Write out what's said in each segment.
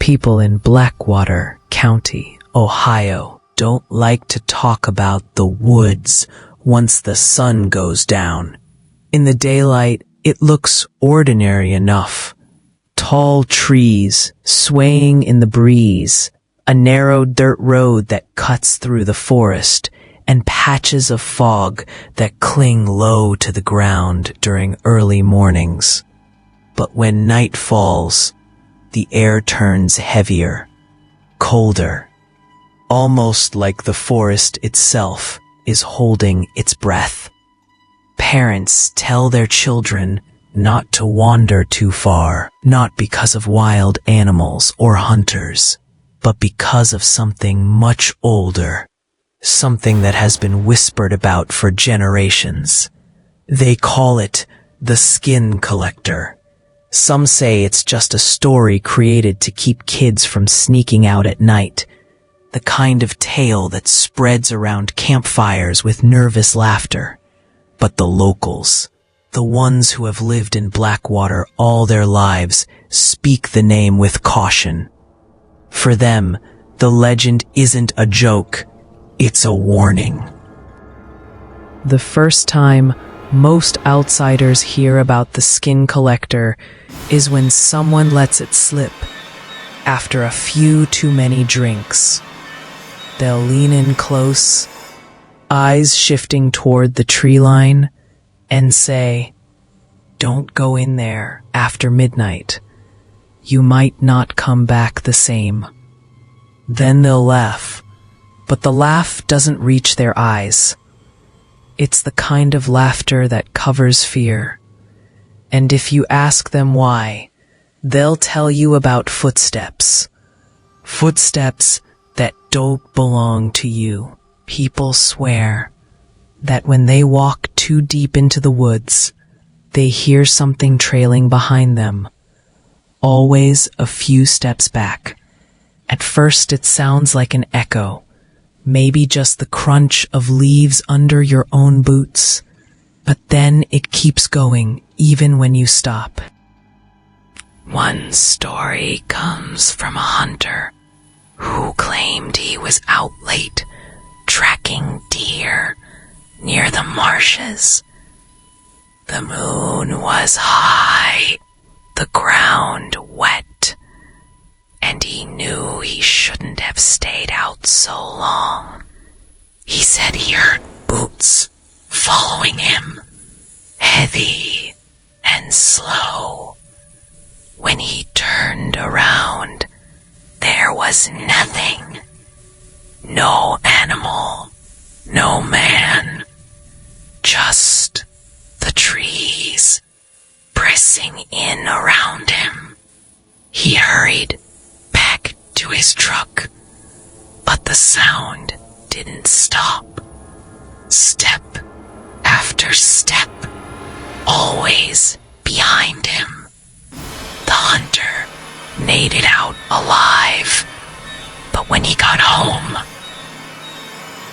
People in Blackwater County, Ohio, don't like to talk about the woods once the sun goes down. In the daylight, it looks ordinary enough. Tall trees swaying in the breeze, a narrow dirt road that cuts through the forest, and patches of fog that cling low to the ground during early mornings. But when night falls, the air turns heavier, colder, almost like the forest itself is holding its breath. Parents tell their children not to wander too far, not because of wild animals or hunters, but because of something much older, something that has been whispered about for generations. They call it the skin collector. Some say it's just a story created to keep kids from sneaking out at night, the kind of tale that spreads around campfires with nervous laughter. But the locals, the ones who have lived in Blackwater all their lives, speak the name with caution. For them, the legend isn't a joke, it's a warning. The first time most outsiders hear about the skin collector is when someone lets it slip after a few too many drinks. They'll lean in close, eyes shifting toward the tree line, and say, "Don't go in there after midnight. You might not come back the same." Then they'll laugh, but the laugh doesn't reach their eyes. It's the kind of laughter that covers fear. And if you ask them why, they'll tell you about footsteps. Footsteps that don't belong to you. People swear that when they walk too deep into the woods, they hear something trailing behind them, always a few steps back. At first it sounds like an echo, maybe just the crunch of leaves under your own boots, but then it keeps going even when you stop. One story comes from a hunter who claimed he was out late tracking deer near the marshes. The moon was high, the ground wet, and he knew he shouldn't have stayed out so long. He said he heard boots following him, heavy and slow. When he turned around, there was nothing. No animal, no man, just the trees pressing in around him. He hurried back to his truck, but the sound didn't stop. Step after step, always behind him. The hunter made it out alive, but when he got home,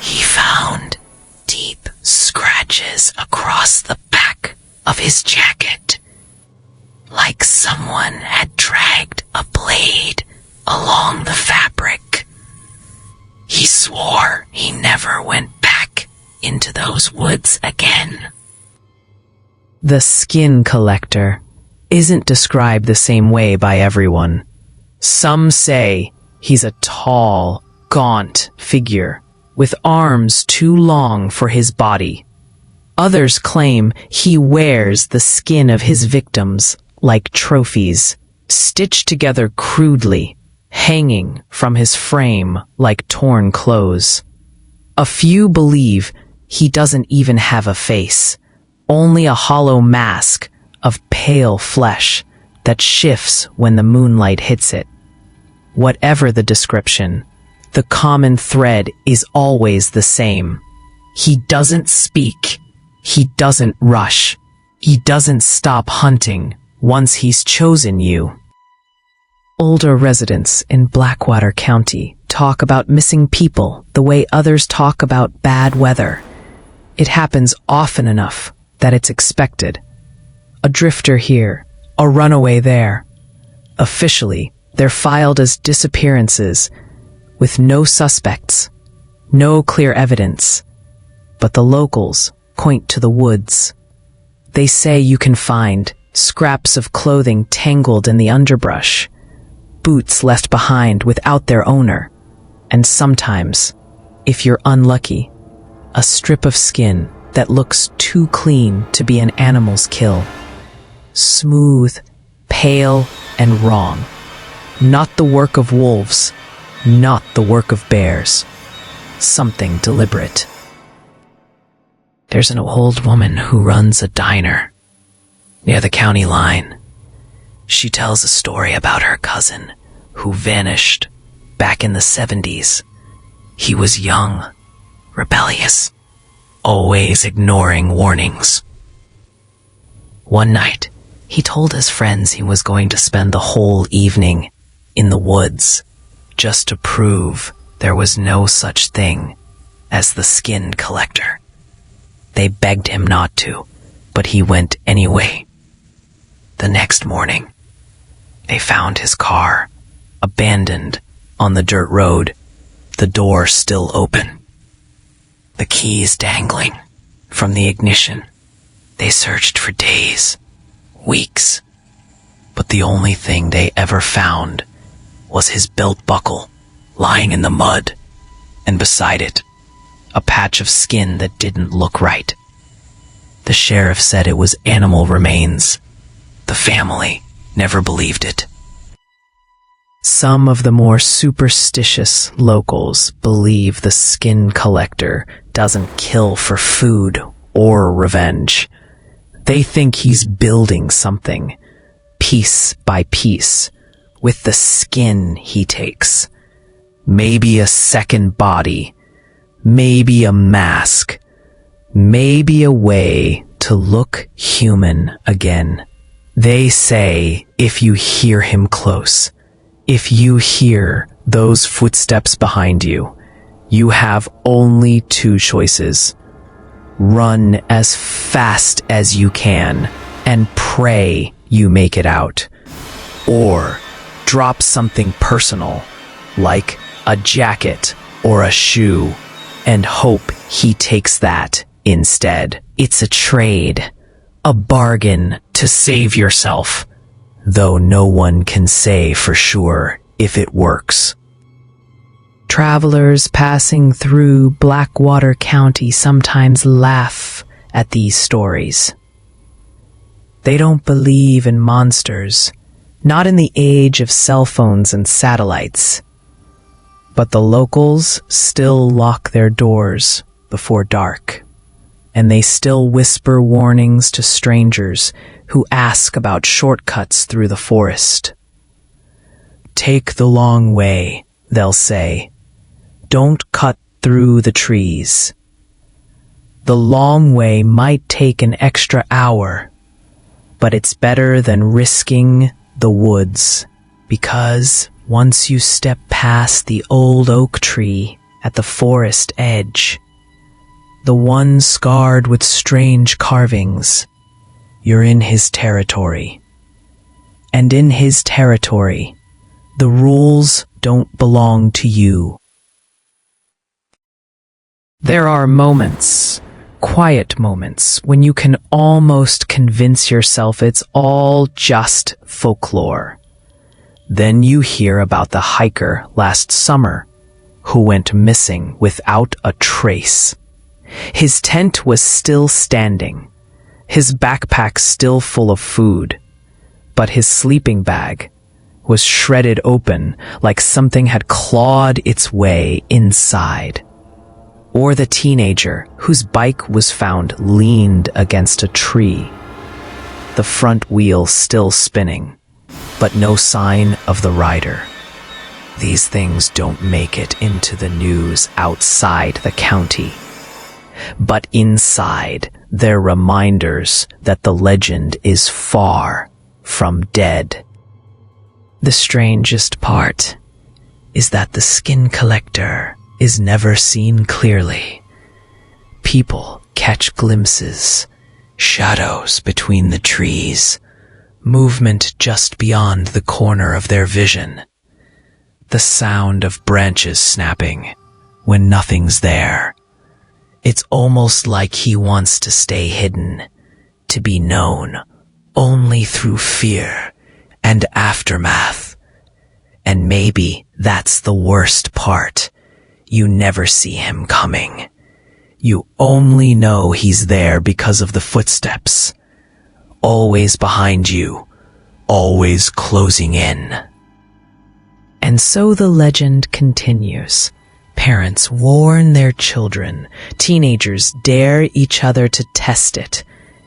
he found deep scratches across the back of his jacket, like someone had dragged a blade along the fabric. He swore he never went back into those woods again. The skin collector isn't described the same way by everyone. Some say he's a tall, gaunt figure with arms too long for his body. Others claim he wears the skin of his victims like trophies, stitched together crudely, hanging from his frame like torn clothes. A few believe he doesn't even have a face, only a hollow mask of pale flesh that shifts when the moonlight hits it. Whatever the description, the common thread is always the same. He doesn't speak. He doesn't rush. He doesn't stop hunting once he's chosen you. Older residents in Blackwater County talk about missing people the way others talk about bad weather. It happens often enough that it's expected. A drifter here, a runaway there. Officially, They're filed as disappearances, with no suspects, no clear evidence. But the locals point to the woods. They say you can find scraps of clothing tangled in the underbrush, boots left behind without their owner, and sometimes, if you're unlucky, a strip of skin that looks too clean to be an animal's kill. Smooth, pale, and wrong. Not the work of wolves, not the work of bears. Something deliberate. There's an old woman who runs a diner near the county line. She tells a story about her cousin who vanished back in the 70s. He was young, rebellious, always ignoring warnings. One night, he told his friends he was going to spend the whole evening in the woods just to prove there was no such thing as the skin collector. They begged him not to, but he went anyway. The next morning, they found his car, abandoned on the dirt road, the door still open, the keys dangling from the ignition. They searched for days, weeks, but the only thing they ever found was his belt buckle lying in the mud, and beside it, a patch of skin that didn't look right. The sheriff said it was animal remains. The family never believed it. Some of the more superstitious locals believe the skin collector doesn't kill for food or revenge. They think he's building something, piece by piece, with the skin he takes. Maybe a second body, maybe a mask, maybe a way to look human again. They say if you hear him close, if you hear those footsteps behind you, you have only two choices. Run as fast as you can and pray you make it out. Or drop something personal, like a jacket or a shoe, and hope he takes that instead. It's a trade, a bargain to save yourself, though no one can say for sure if it works. Travelers passing through Blackwater County sometimes laugh at these stories. They don't believe in monsters, not in the age of cell phones and satellites. But the locals still lock their doors before dark, and they still whisper warnings to strangers who ask about shortcuts through the forest. Take the long way, they'll say. Don't cut through the trees. The long way might take an extra hour, but it's better than risking the woods, because once you step past the old oak tree at the forest edge, the one scarred with strange carvings, you're in his territory. And in his territory, the rules don't belong to you. There are moments, quiet moments, when you can almost convince yourself it's all just folklore. Then you hear about the hiker last summer who went missing without a trace. His tent was still standing, his backpack still full of food, but his sleeping bag was shredded open like something had clawed its way inside. Or the teenager whose bike was found leaned against a tree, the front wheel still spinning, but no sign of the rider. These things don't make it into the news outside the county. But inside, they're reminders that the legend is far from dead. The strangest part is that the skin collector is never seen clearly. People catch glimpses, shadows between the trees, movement just beyond the corner of their vision, the sound of branches snapping when nothing's there. It's almost like he wants to stay hidden, to be known only through fear and aftermath. And maybe that's the worst part. You never see him coming. You only know he's there because of the footsteps. Always behind you, always closing in. And so the legend continues. Parents warn their children, teenagers dare each other to test it,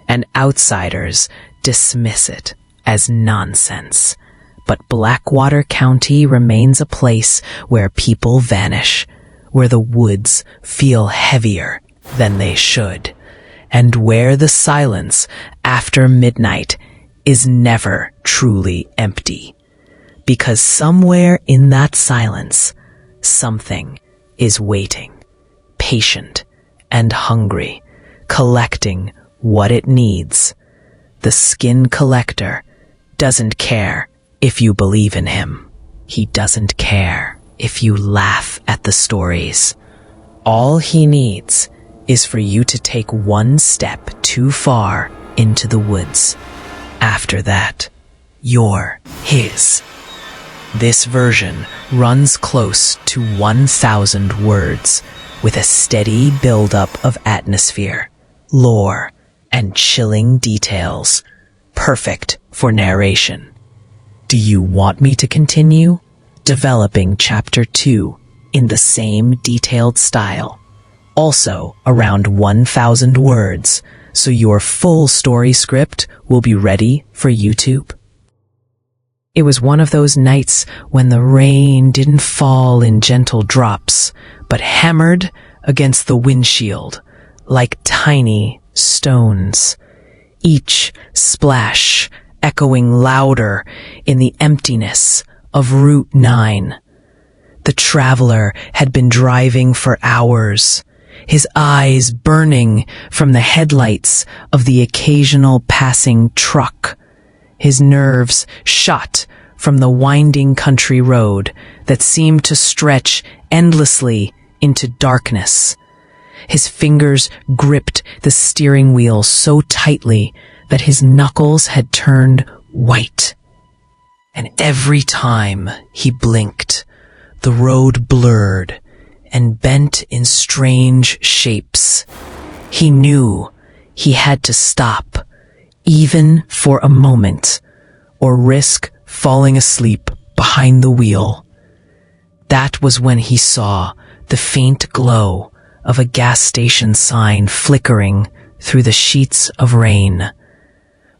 and outsiders dismiss it as nonsense. But Blackwater County remains a place where people vanish, where the woods feel heavier than they should, and where the silence after midnight is never truly empty. Because somewhere in that silence, something is waiting, patient and hungry, collecting what it needs. The skin collector doesn't care if you believe in him. He doesn't care if you laugh at the stories. All he needs is for you to take one step too far into the woods. After that, you're his. This version runs close to 1,000 words, with a steady buildup of atmosphere, lore, and chilling details, perfect for narration. Do you want me to continue? Developing Chapter 2 in the same detailed style, also around 1,000 words, so your full story script will be ready for YouTube. It was one of those nights when the rain didn't fall in gentle drops, but hammered against the windshield like tiny stones, each splash echoing louder in the emptiness of Route 9. The traveler had been driving for hours, his eyes burning from the headlights of the occasional passing truck, his nerves shot from the winding country road that seemed to stretch endlessly into darkness. His fingers gripped the steering wheel so tightly that his knuckles had turned white. And every time he blinked, the road blurred and bent in strange shapes. He knew he had to stop, even for a moment, or risk falling asleep behind the wheel. That was when he saw the faint glow of a gas station sign flickering through the sheets of rain.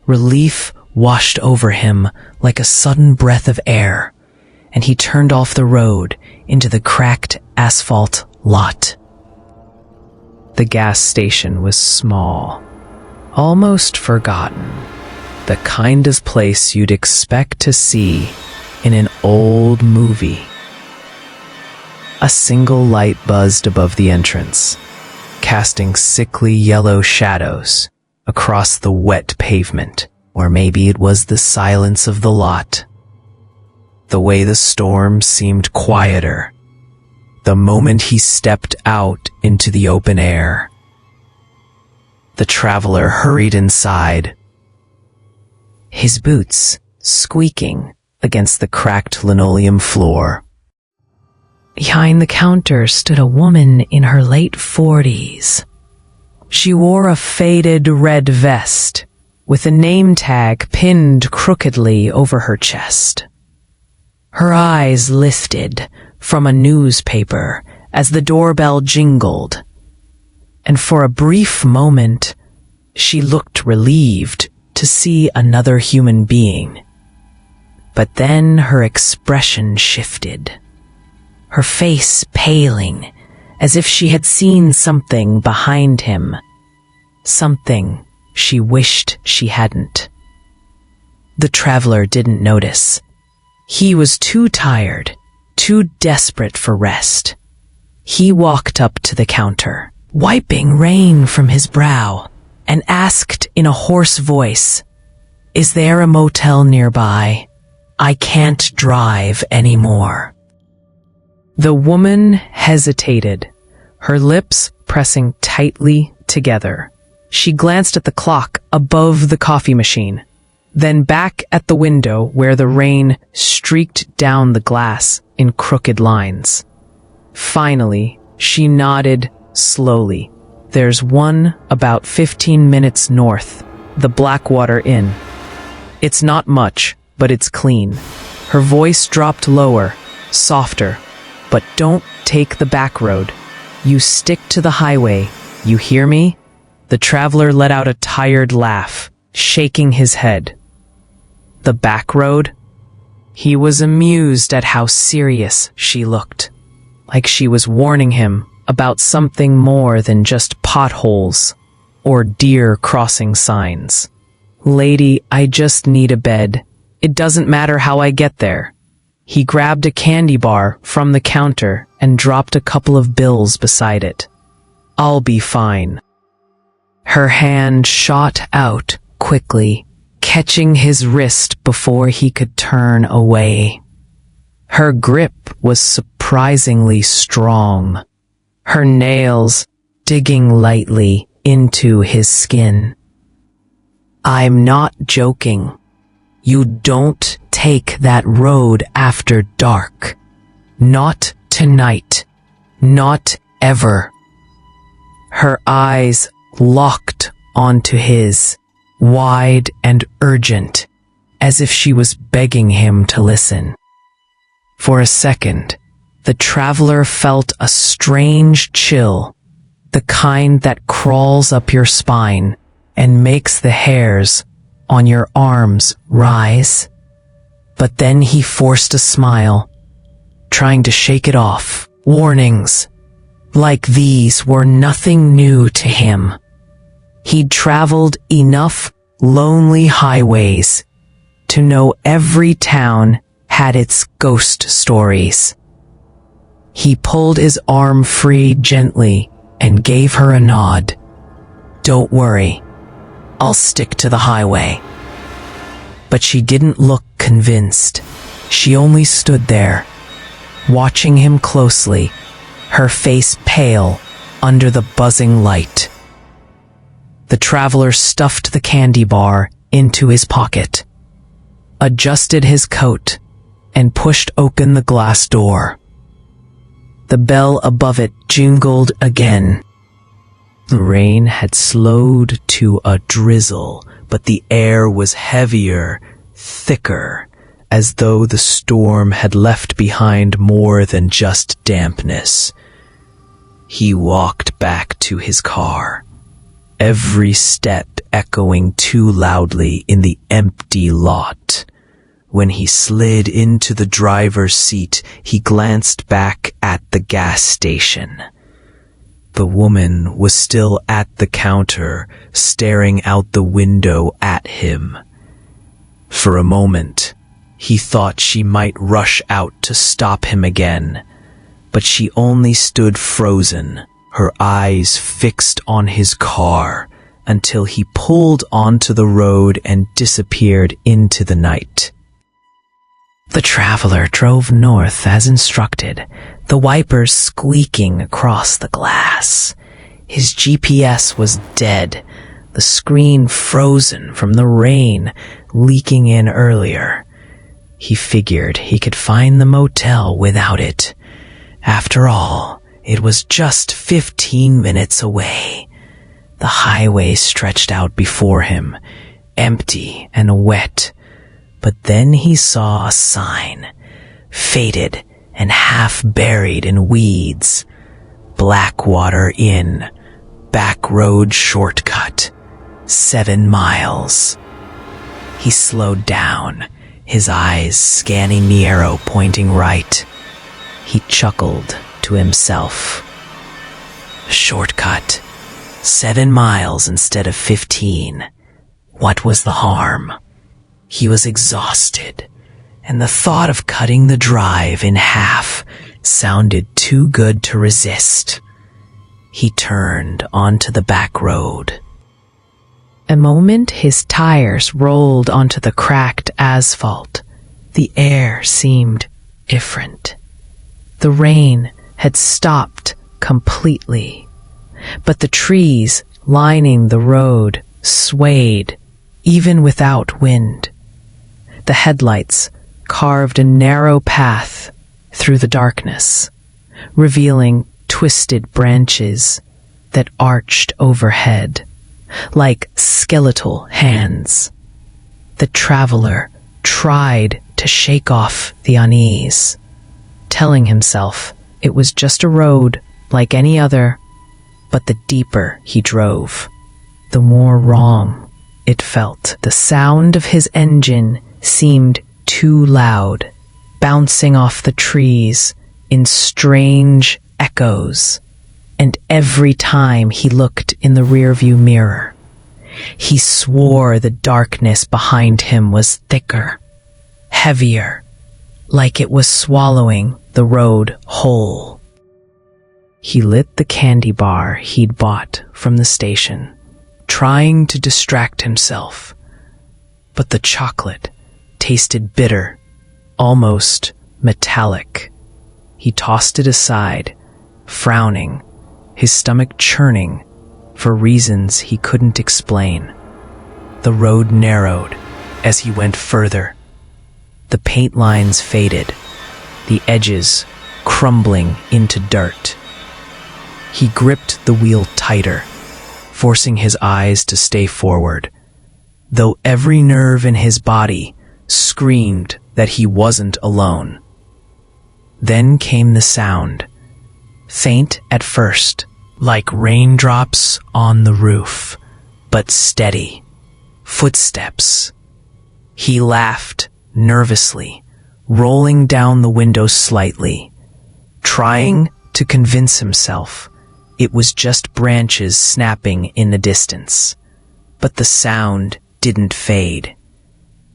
Relief washed over him like a sudden breath of air, and he turned off the road into the cracked asphalt lot. The gas station was small, almost forgotten, the kind of place you'd expect to see in an old movie. A single light buzzed above the entrance, casting sickly yellow shadows across the wet pavement, or maybe it was the silence of the lot. The way the storm seemed quieter the moment he stepped out into the open air. The traveler hurried inside, his boots squeaking against the cracked linoleum floor. Behind the counter stood a woman in her late 40s. She wore a faded red vest with a name tag pinned crookedly over her chest. Her eyes lifted from a newspaper as the doorbell jingled, and for a brief moment she looked relieved to see another human being. But then her expression shifted, her face paling as if she had seen something behind him, something she wished she hadn't. The traveler didn't notice. He was too tired, too desperate for rest. He walked up to the counter, wiping rain from his brow, and asked in a hoarse voice, Is there a motel nearby? I can't drive anymore." The woman hesitated, her lips pressing tightly together. She glanced at the clock above the coffee machine, then back at the window where the rain streaked down the glass in crooked lines. Finally, she nodded slowly. "There's one about 15 minutes north, the Blackwater Inn. It's not much, but it's clean." Her voice dropped lower, softer. "But don't take the back road. You stick to the highway. You hear me?" The traveler let out a tired laugh, shaking his head. The back road? He was amused at how serious she looked, like she was warning him about something more than just potholes or deer crossing signs. "Lady, I just need a bed. It doesn't matter how I get there." He grabbed a candy bar from the counter and dropped a couple of bills beside it. "I'll be fine." Her hand shot out quickly, catching his wrist before he could turn away. Her grip was surprisingly strong, her nails digging lightly into his skin. "I'm not joking. You don't take that road after dark. Not tonight. Not ever." Her eyes locked onto his, wide and urgent, as if she was begging him to listen. For a second, the traveler felt a strange chill, the kind that crawls up your spine and makes the hairs on your arms rise. But then he forced a smile, trying to shake it off. Warnings like these were nothing new to him. He'd traveled enough lonely highways to know every town had its ghost stories. He pulled his arm free gently and gave her a nod. "Don't worry, I'll stick to the highway." But she didn't look convinced. She only stood there, watching him closely, her face pale under the buzzing light. The traveler stuffed the candy bar into his pocket, adjusted his coat, and pushed open the glass door. The bell above it jingled again. The rain had slowed to a drizzle, but the air was heavier, thicker, as though the storm had left behind more than just dampness. He walked back to his car, every step echoing too loudly in the empty lot. When he slid into the driver's seat, he glanced back at the gas station. The woman was still at the counter, staring out the window at him. For a moment, he thought she might rush out to stop him again, but she only stood frozen, her eyes fixed on his car, until he pulled onto the road and disappeared into the night. The traveler drove north as instructed, the wipers squeaking across the glass. His GPS was dead, the screen frozen from the rain leaking in earlier. He figured he could find the motel without it. After all, it was just 15 minutes away. The highway stretched out before him, empty and wet. But then he saw a sign, faded and half buried in weeds. Blackwater Inn, back road shortcut, 7 miles. He slowed down, his eyes scanning the arrow pointing right. He chuckled to himself. Shortcut, 7 miles instead of 15. What was the harm? He was exhausted, and the thought of cutting the drive in half sounded too good to resist. He turned onto the back road. A moment his tires rolled onto the cracked asphalt, the air seemed different. The rain had stopped completely, but the trees lining the road swayed even without wind. The headlights carved a narrow path through the darkness, revealing twisted branches that arched overhead like skeletal hands. The traveler tried to shake off the unease, telling himself it was just a road like any other, but the deeper he drove, the more wrong it felt. The sound of his engine seemed too loud, bouncing off the trees in strange echoes, and every time he looked in the rearview mirror, he swore the darkness behind him was thicker, heavier, like it was swallowing the road whole. He lit the candy bar he'd bought from the station, trying to distract himself, but the chocolate tasted bitter, almost metallic. He tossed it aside, frowning, his stomach churning for reasons he couldn't explain. The road narrowed as he went further. The paint lines faded, the edges crumbling into dirt. He gripped the wheel tighter, forcing his eyes to stay forward, though every nerve in his body screamed that he wasn't alone. Then came the sound, faint at first, like raindrops on the roof, but steady. Footsteps. He laughed nervously, rolling down the window slightly, trying to convince himself it was just branches snapping in the distance. But the sound didn't fade.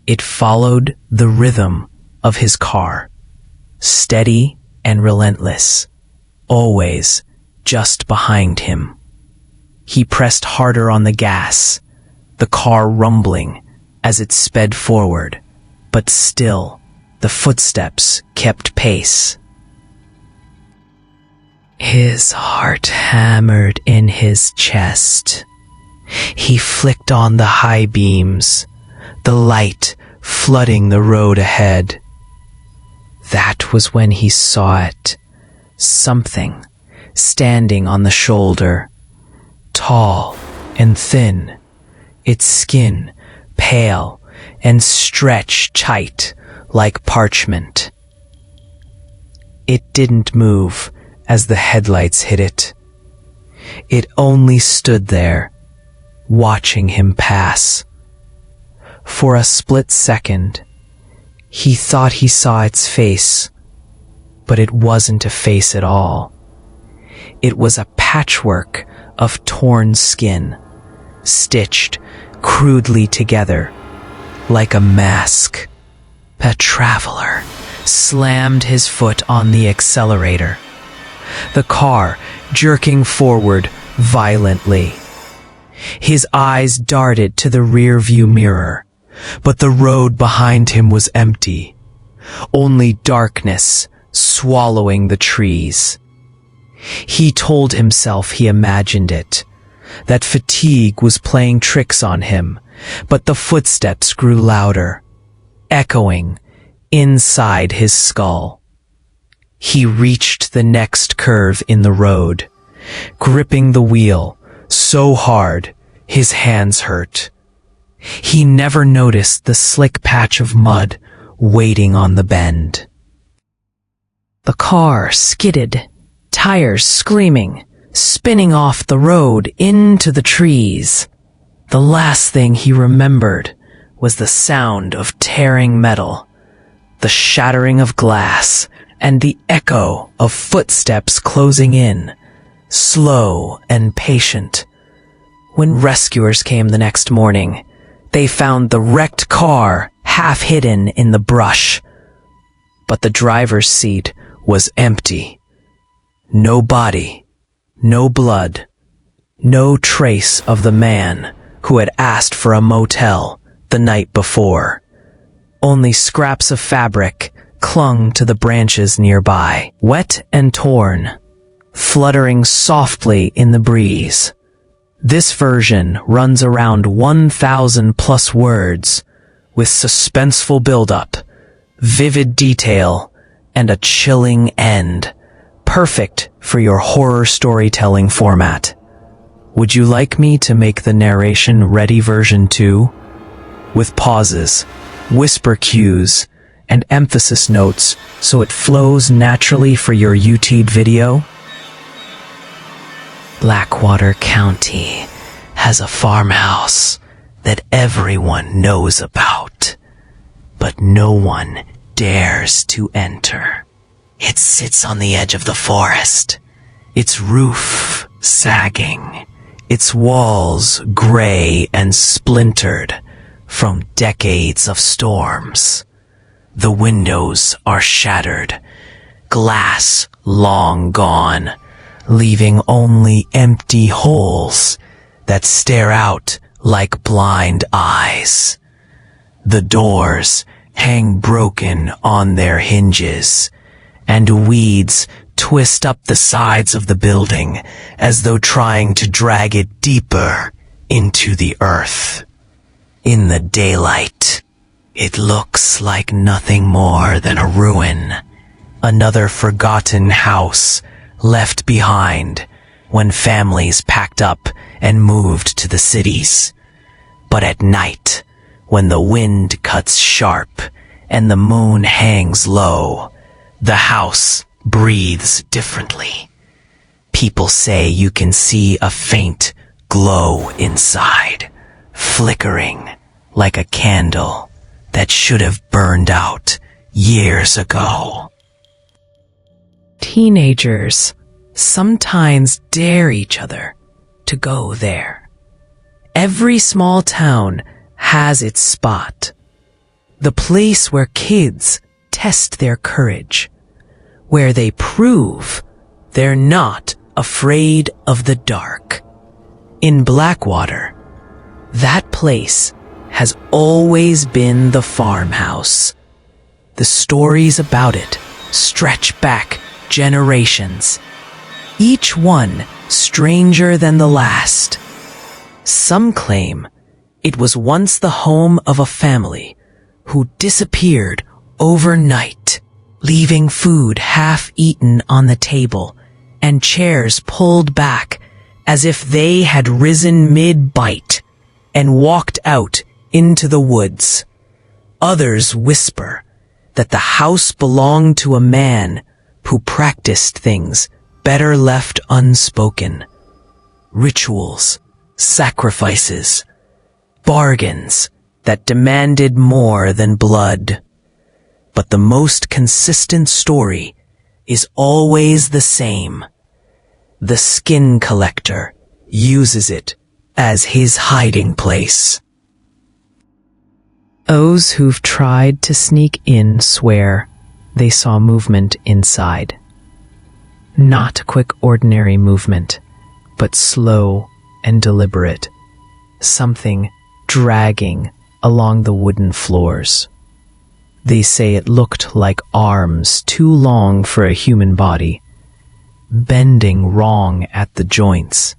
It followed the rhythm of his car, steady and relentless, always just behind him. He pressed harder on the gas, the car rumbling as it sped forward, but still the footsteps kept pace. His heart hammered in his chest. He flicked on the high beams, the light flooding the road ahead. That was when he saw it. Something standing on the shoulder, tall and thin, its skin pale and stretched tight like parchment. It didn't move as the headlights hit it. It only stood there, watching him pass. For a split second, he thought he saw its face, but it wasn't a face at all. It was a patchwork of torn skin, stitched crudely together, like a mask. A traveler slammed his foot on the accelerator, the car jerking forward violently. His eyes darted to the rear-view mirror, but the road behind him was empty, only darkness swallowing the trees. He told himself he imagined it, that fatigue was playing tricks on him, but the footsteps grew louder, echoing inside his skull. He reached the next curve in the road, gripping the wheel so hard his hands hurt. He never noticed the slick patch of mud waiting on the bend. The car skidded, tires screaming, spinning off the road into the trees. The last thing he remembered was the sound of tearing metal, the shattering of glass, and the echo of footsteps closing in, slow and patient. When rescuers came the next morning, they found the wrecked car half hidden in the brush, but the driver's seat was empty. No body, no blood, no trace of the man who had asked for a motel the night before. Only scraps of fabric clung to the branches nearby, wet and torn, fluttering softly in the breeze. This version runs around 1,000 plus words, with suspenseful buildup, vivid detail, and a chilling end, perfect for your horror storytelling format. Would you like me to make the narration-ready version too? With pauses, whisper cues, and emphasis notes so it flows naturally for your YouTube video? Blackwater County has a farmhouse that everyone knows about, but no one dares to enter. It sits on the edge of the forest, its roof sagging, its walls gray and splintered from decades of storms. The windows are shattered, glass long gone, leaving only empty holes that stare out like blind eyes. The doors hang broken on their hinges, and weeds twist up the sides of the building as though trying to drag it deeper into the earth. In the daylight, it looks like nothing more than a ruin, another forgotten house left behind when families packed up and moved to the cities. But at night, when the wind cuts sharp and the moon hangs low, the house breathes differently. People say you can see a faint glow inside, flickering like a candle that should have burned out years ago. Teenagers sometimes dare each other to go there. Every small town has its spot, the place where kids test their courage, where they prove they're not afraid of the dark. In Blackwater, that place has always been the farmhouse. The stories about it stretch back generations, each one stranger than the last. Some claim it was once the home of a family who disappeared overnight, leaving food half-eaten on the table and chairs pulled back as if they had risen mid-bite and walked out into the woods. Others whisper that the house belonged to a man who practiced things better left unspoken. Rituals, sacrifices, bargains that demanded more than blood. But the most consistent story is always the same. The skin collector uses it as his hiding place. Those who've tried to sneak in swear they saw movement inside. Not quick, ordinary movement, but slow and deliberate. Something dragging along the wooden floors. They say it looked like arms too long for a human body, bending wrong at the joints,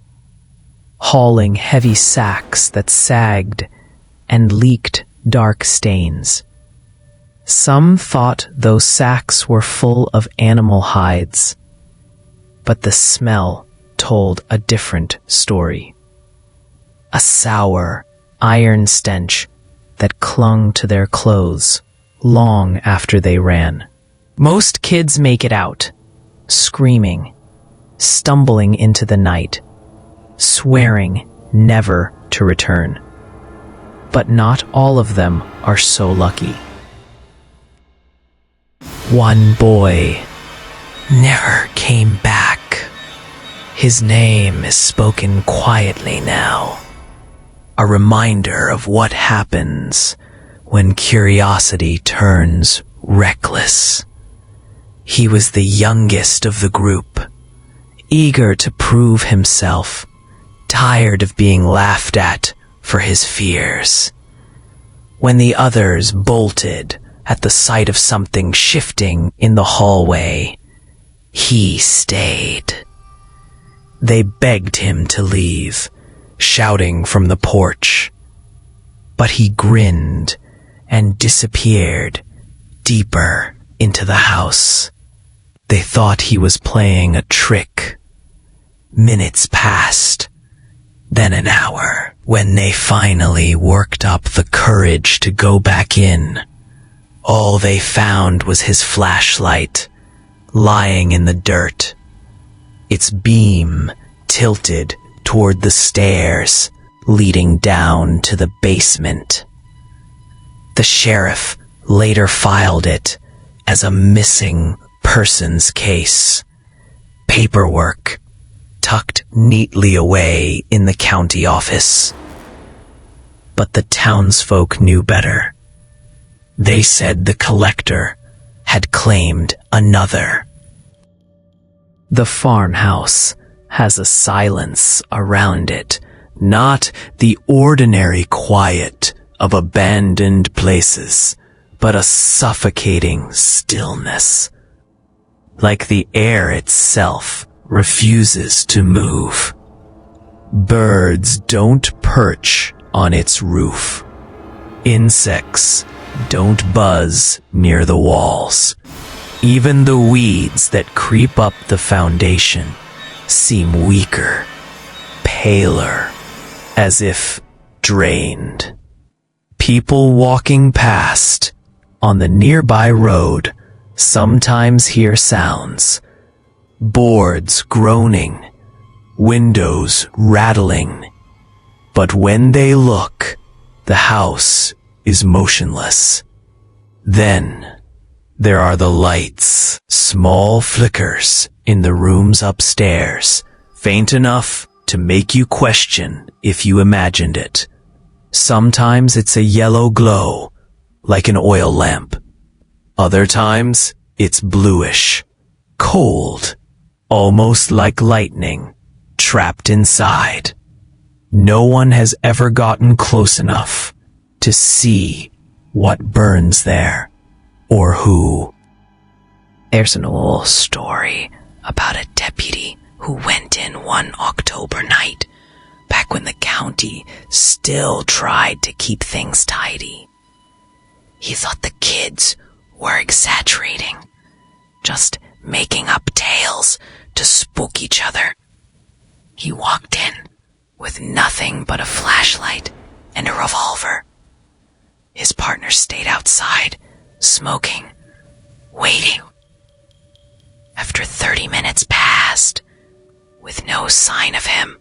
hauling heavy sacks that sagged and leaked dark stains. Some thought those sacks were full of animal hides, but the smell told a different story. A sour, iron stench that clung to their clothes long after they ran. Most kids make it out, screaming, stumbling into the night, swearing never to return. But not all of them are so lucky. One boy never came back. His name is spoken quietly now, a reminder of what happens when curiosity turns reckless. He was the youngest of the group, eager to prove himself, tired of being laughed at for his fears. When the others bolted at the sight of something shifting in the hallway, he stayed. They begged him to leave, shouting from the porch. But he grinned and disappeared deeper into the house. They thought he was playing a trick. Minutes passed, then an hour. When they finally worked up the courage to go back in, all they found was his flashlight lying in the dirt, its beam tilted toward the stairs leading down to the basement. The sheriff later filed it as a missing persons case. Paperwork tucked neatly away in the county office. But the townsfolk knew better. They said the collector had claimed another. The farmhouse has a silence around it, not the ordinary quiet of abandoned places, but a suffocating stillness, like the air itself refuses to move. Birds don't perch on its roof. Insects don't buzz near the walls. Even the weeds that creep up the foundation seem weaker, paler, as if drained. People walking past on the nearby road sometimes hear sounds. Boards groaning, windows rattling. But when they look, the house is motionless. Then there are the lights, small flickers in the rooms upstairs, faint enough to make you question if you imagined it. Sometimes it's a yellow glow, like an oil lamp. Other times it's bluish, cold, almost like lightning, trapped inside. No one has ever gotten close enough to see what burns there, or who. There's an old story about a deputy who went in one October night, back when the county still tried to keep things tidy. He thought the kids were exaggerating, just making up tales to spook each other. He walked in with nothing but a flashlight and a revolver. His partner stayed outside, smoking, waiting. After 30 minutes passed, with no sign of him,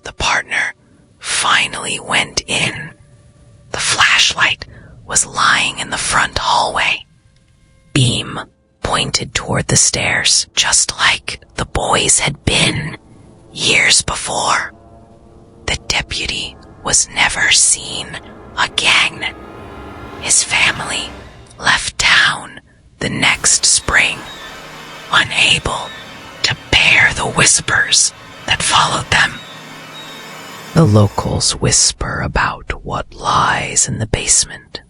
the partner finally went in. The flashlight was lying in the front hallway. Beam pointed toward the stairs, just like the boys had been years before. The deputy was never seen again. His family left town the next spring, unable to bear the whispers that followed them. The locals whisper about what lies in the basement.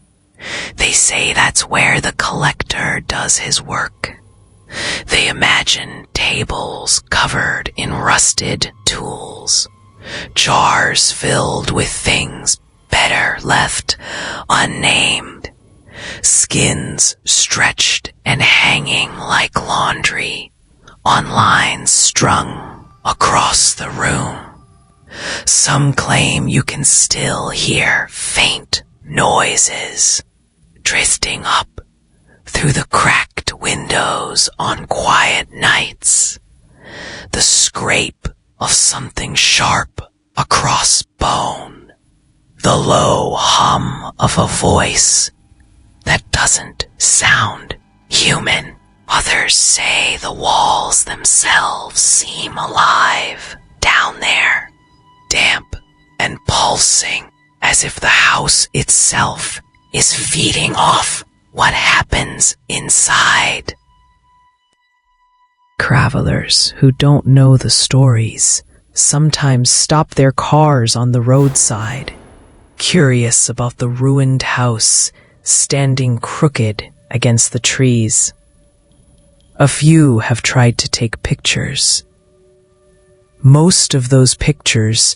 They say that's where the collector does his work. They imagine tables covered in rusted tools, jars filled with things better left unnamed, skins stretched and hanging like laundry on lines strung across the room. Some claim you can still hear faint noises drifting up through the cracked windows on quiet nights, the scrape of something sharp across bone, the low hum of a voice that doesn't sound human. Others say the walls themselves seem alive down there, damp and pulsing, as if the house itself is feeding off what happens inside. Travelers who don't know the stories sometimes stop their cars on the roadside curious about the ruined house standing crooked against the trees. A few have tried to take pictures. Most of those pictures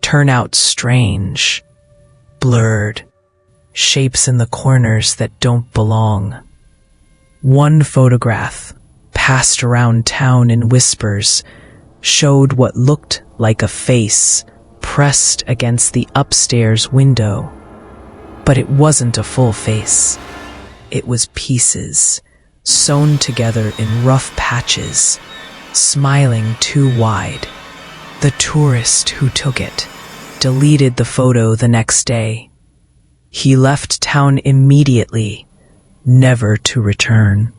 turn out strange, blurred, shapes in the corners that don't belong. One photograph, passed around town in whispers, showed what looked like a face pressed against the upstairs window. But it wasn't a full face. It was pieces, sewn together in rough patches, smiling too wide. The tourist who took it deleted the photo the next day. He left town immediately, never to return.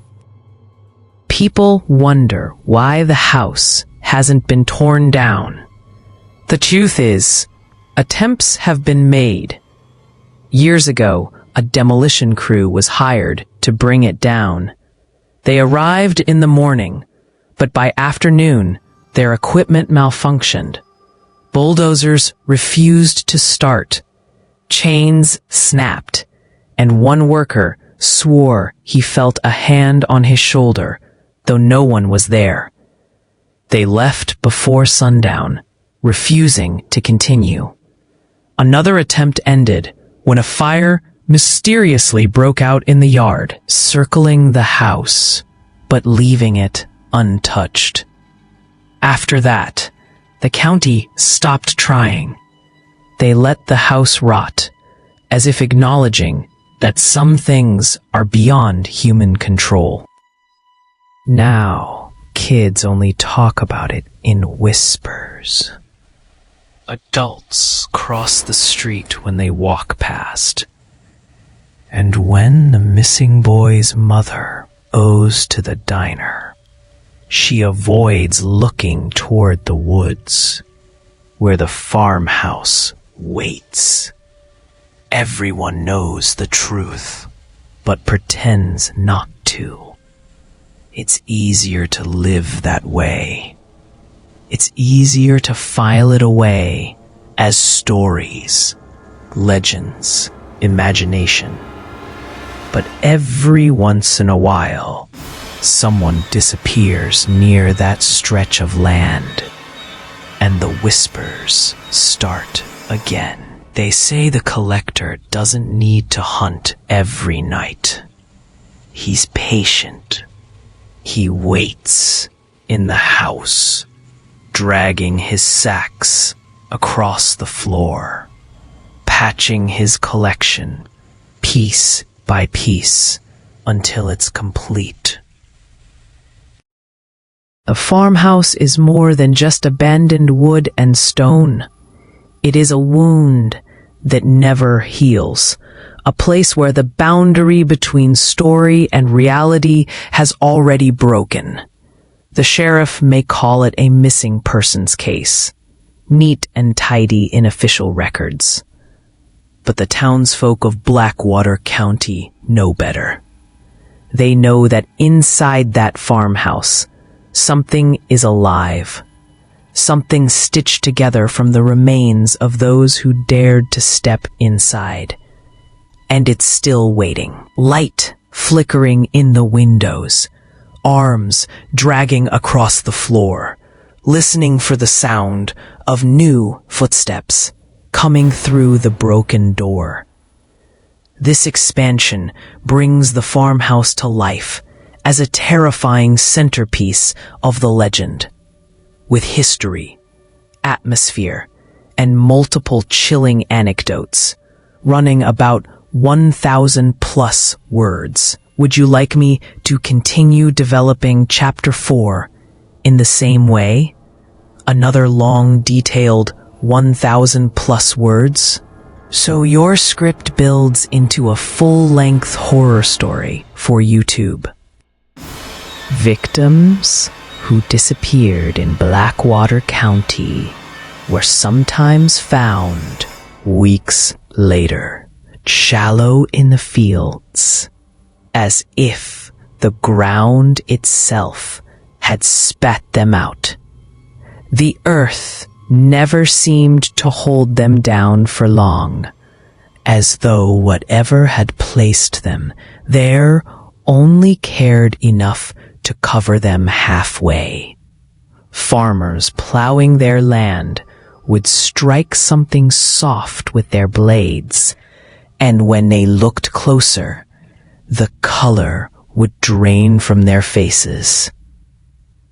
People wonder why the house hasn't been torn down. The truth is, attempts have been made. Years ago, a demolition crew was hired to bring it down. They arrived in the morning, but by afternoon, their equipment malfunctioned. Bulldozers refused to start. Chains snapped, and one worker swore he felt a hand on his shoulder, though no one was there. They left before sundown, refusing to continue. Another attempt ended when a fire mysteriously broke out in the yard, circling the house, but leaving it untouched. After that, the county stopped trying. They let the house rot, as if acknowledging that some things are beyond human control. Now, kids only talk about it in whispers. Adults cross the street when they walk past. And when the missing boy's mother owes to the diner, she avoids looking toward the woods, where the farmhouse waits. Everyone knows the truth, but pretends not to. It's easier to live that way. It's easier to file it away as stories, legends, imagination. But every once in a while, someone disappears near that stretch of land, and the whispers start again. They say the collector doesn't need to hunt every night. He's patient. He waits in the house, dragging his sacks across the floor, patching his collection piece by piece until it's complete. A farmhouse is more than just abandoned wood and stone. It is a wound that never heals, a place where the boundary between story and reality has already broken. The sheriff may call it a missing persons case, neat and tidy in official records. But the townsfolk of Blackwater County know better. They know that inside that farmhouse, something is alive. Something stitched together from the remains of those who dared to step inside. And it's still waiting. Light flickering in the windows. Arms dragging across the floor. Listening for the sound of new footsteps coming through the broken door. This expansion brings the farmhouse to life as a terrifying centerpiece of the legend. With history, atmosphere, and multiple chilling anecdotes, running about 1,000 plus words. Would you like me to continue developing Chapter 4 in the same way? Another long, detailed 1,000 plus words? So your script builds into a full-length horror story for YouTube. Victims who disappeared in Blackwater County were sometimes found weeks later, shallow in the fields, as if the ground itself had spat them out. The earth never seemed to hold them down for long, as though whatever had placed them there only cared enough to cover them halfway. Farmers plowing their land would strike something soft with their blades, and when they looked closer, the color would drain from their faces.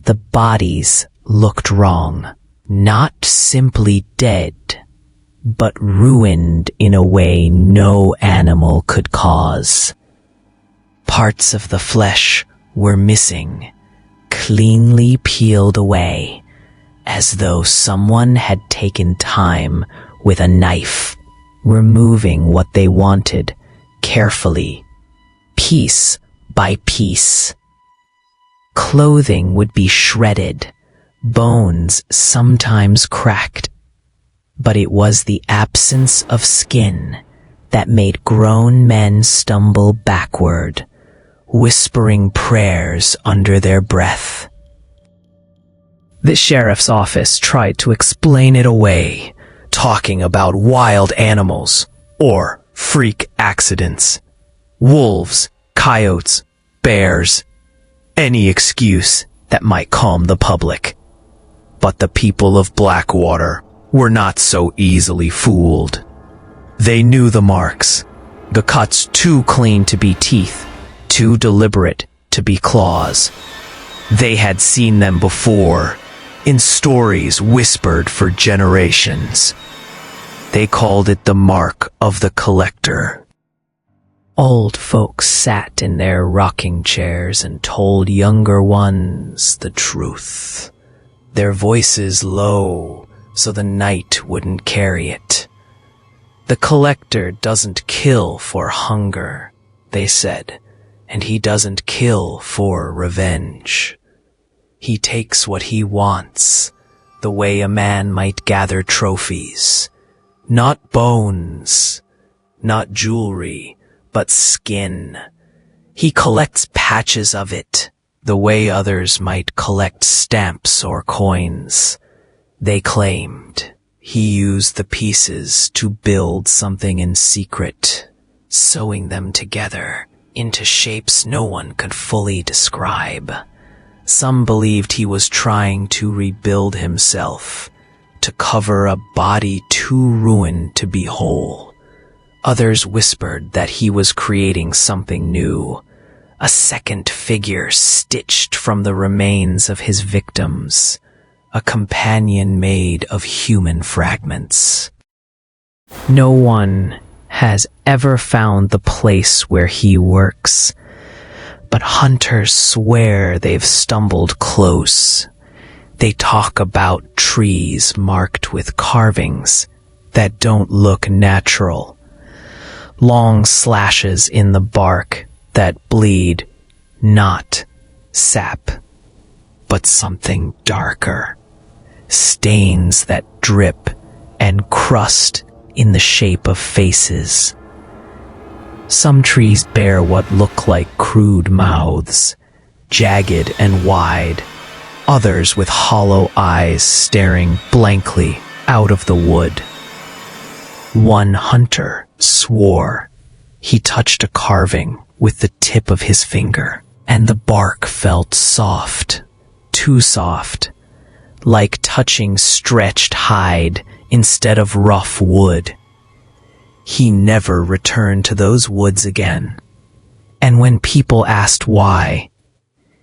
The bodies looked wrong, not simply dead, but ruined in a way no animal could cause. Parts of the flesh were missing, cleanly peeled away, as though someone had taken time with a knife, removing what they wanted carefully, piece by piece. Clothing would be shredded, bones sometimes cracked, but it was the absence of skin that made grown men stumble backward, whispering prayers under their breath. The sheriff's office tried to explain it away, talking about wild animals or freak accidents. Wolves, coyotes, bears, any excuse that might calm the public. But the people of Blackwater were not so easily fooled. They knew the marks, the cuts too clean to be teeth, too deliberate to be claws. They had seen them before, in stories whispered for generations. They called it the mark of the collector. Old folks sat in their rocking chairs and told younger ones the truth, their voices low so the night wouldn't carry it. The collector doesn't kill for hunger, they said, and he doesn't kill for revenge. He takes what he wants, the way a man might gather trophies. Not bones, not jewelry, but skin. He collects patches of it, the way others might collect stamps or coins. They claimed he used the pieces to build something in secret, sewing them together into shapes no one could fully describe. Some believed he was trying to rebuild himself, to cover a body too ruined to be whole. Others whispered that he was creating something new, a second figure stitched from the remains of his victims, a companion made of human fragments. No one has ever found the place where he works, but hunters swear they've stumbled close. They talk about trees marked with carvings that don't look natural, long slashes in the bark that bleed not sap, but something darker, stains that drip and crust in the shape of faces. Some trees bear what look like crude mouths, jagged and wide, others with hollow eyes staring blankly out of the wood. One hunter swore he touched a carving with the tip of his finger, and the bark felt soft, too soft, like touching stretched hide instead of rough wood. He never returned to those woods again, and when people asked why,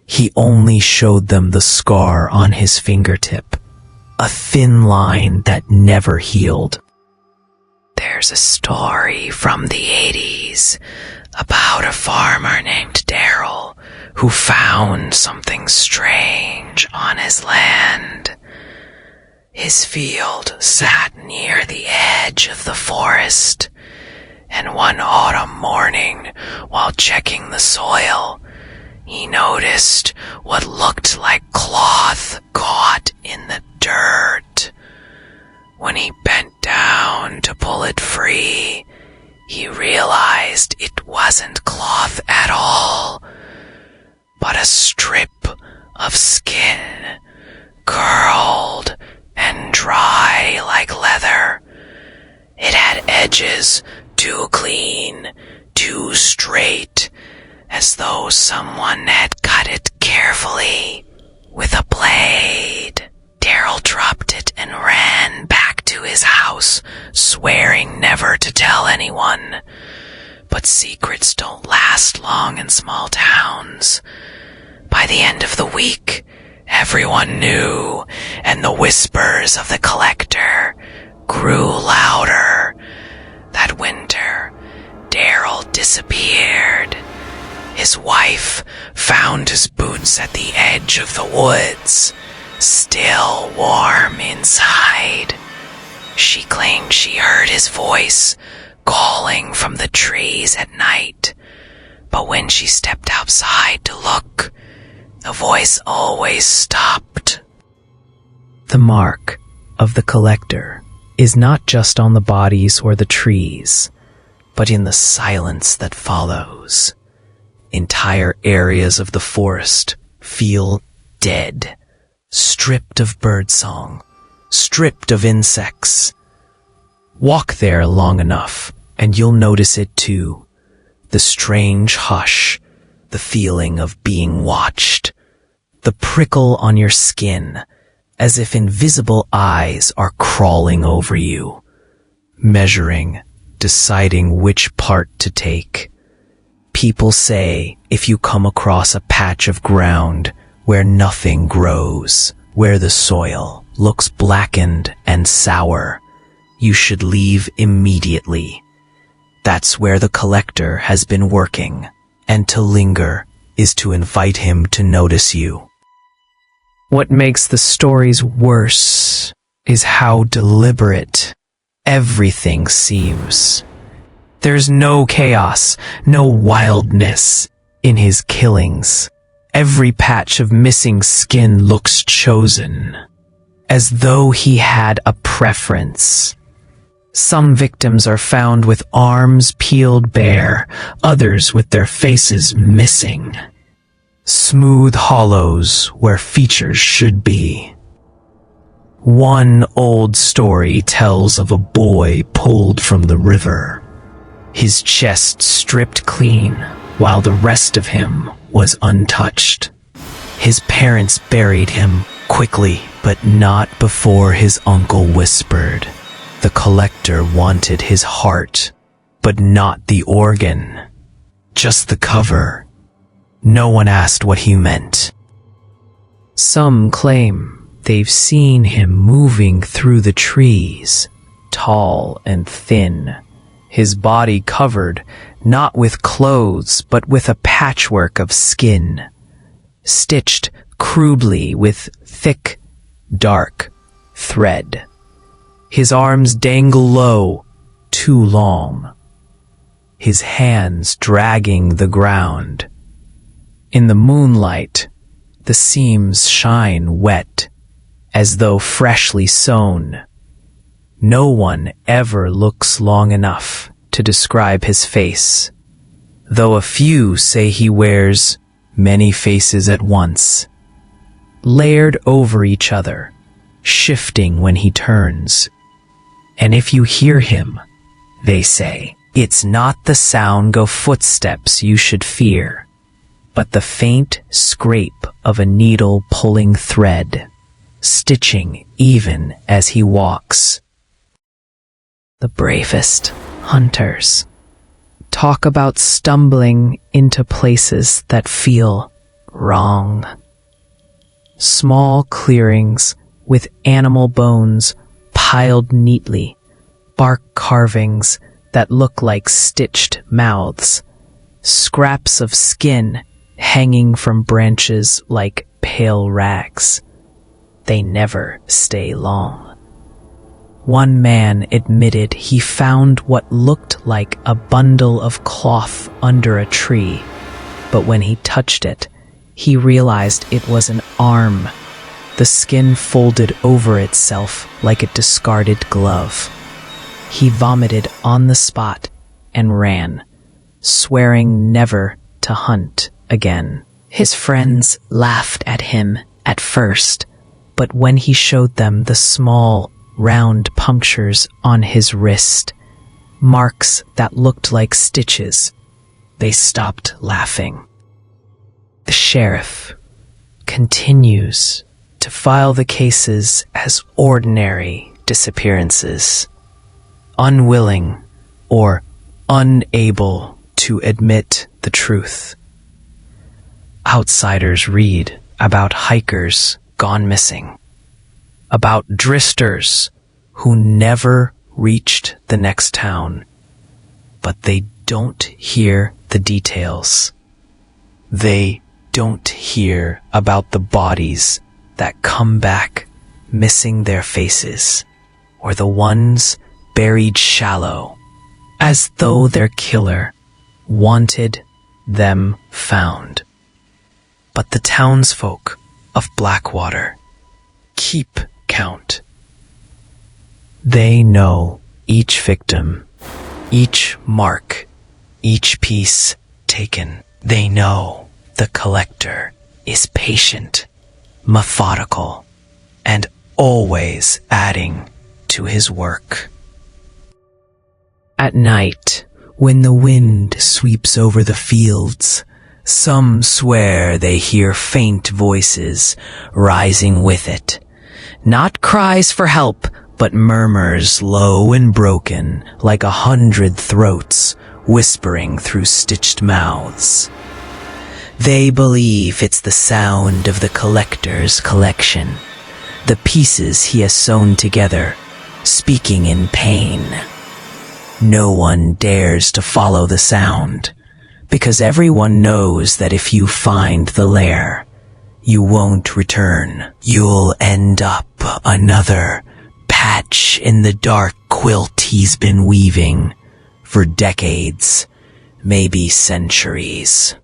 he only showed them the scar on his fingertip, a thin line that never healed. There's a story from the 80s about a farmer named Daryl who found something strange on his land. His field sat near the edge of the forest, and one autumn morning, while checking the soil, he noticed what looked like cloth caught in the dirt. When he bent down to pull it free, he realized it wasn't cloth at all, but a strip of skin, curled and dry like leather. It had edges too clean, too straight, as though someone had cut it carefully with a blade. Daryl dropped it and ran back to his house, swearing never to tell anyone. But secrets don't last long in small towns. By the end of the week, everyone knew, and the whispers of the collector grew louder. That winter, Daryl disappeared. His wife found his boots at the edge of the woods, still warm inside. She claimed she heard his voice calling from the trees at night, but when she stepped outside to look, the voice always stopped. The mark of the collector is not just on the bodies or the trees, but in the silence that follows. Entire areas of the forest feel dead, stripped of birdsong, stripped of insects. Walk there long enough, and you'll notice it too. The strange hush, the feeling of being watched, the prickle on your skin, as if invisible eyes are crawling over you, measuring, deciding which part to take. People say if you come across a patch of ground where nothing grows, where the soil looks blackened and sour, you should leave immediately. That's where the collector has been working, and to linger is to invite him to notice you. What makes the stories worse is how deliberate everything seems. There's no chaos, no wildness in his killings. Every patch of missing skin looks chosen, as though he had a preference. Some victims are found with arms peeled bare, others with their faces missing. Smooth hollows where features should be. One old story tells of a boy pulled from the river, his chest stripped clean while the rest of him was untouched. His parents buried him quickly, but not before his uncle whispered. The collector wanted his heart, but not the organ, just the cover. No one asked what he meant. Some claim they've seen him moving through the trees, tall and thin, his body covered not with clothes but with a patchwork of skin, stitched crudely with thick, dark thread. His arms dangle low, too long, his hands dragging the ground. In the moonlight, the seams shine wet, as though freshly sewn. No one ever looks long enough to describe his face, though a few say he wears many faces at once, layered over each other, shifting when he turns. And if you hear him, they say, it's not the sound of footsteps you should fear, but the faint scrape of a needle pulling thread, stitching even as he walks. The bravest hunters talk about stumbling into places that feel wrong. Small clearings with animal bones piled neatly, bark carvings that look like stitched mouths, scraps of skin hanging from branches like pale rags. They never stay long. One man admitted he found what looked like a bundle of cloth under a tree, but when he touched it, he realized it was an arm. The skin folded over itself like a discarded glove. He vomited on the spot and ran, swearing never to hunt again. His friends laughed at him at first, but when he showed them the small, round punctures on his wrist, marks that looked like stitches. They stopped laughing. The sheriff continues to file the cases as ordinary disappearances, unwilling or unable to admit the truth. Outsiders read about hikers gone missing, about dristers who never reached the next town, but they don't hear the details. They don't hear about the bodies that come back missing their faces, or the ones buried shallow, as though their killer wanted them found. But the townsfolk of Blackwater keep count. They know each victim, each mark, each piece taken. They know the collector is patient, methodical, and always adding to his work. At night, when the wind sweeps over the fields, some swear they hear faint voices rising with it. Not cries for help, but murmurs low and broken, like 100 throats whispering through stitched mouths. They believe it's the sound of the collector's collection, the pieces he has sewn together, speaking in pain. No one dares to follow the sound, because everyone knows that if you find the lair, you won't return. You'll end up another patch in the dark quilt he's been weaving for decades, maybe centuries.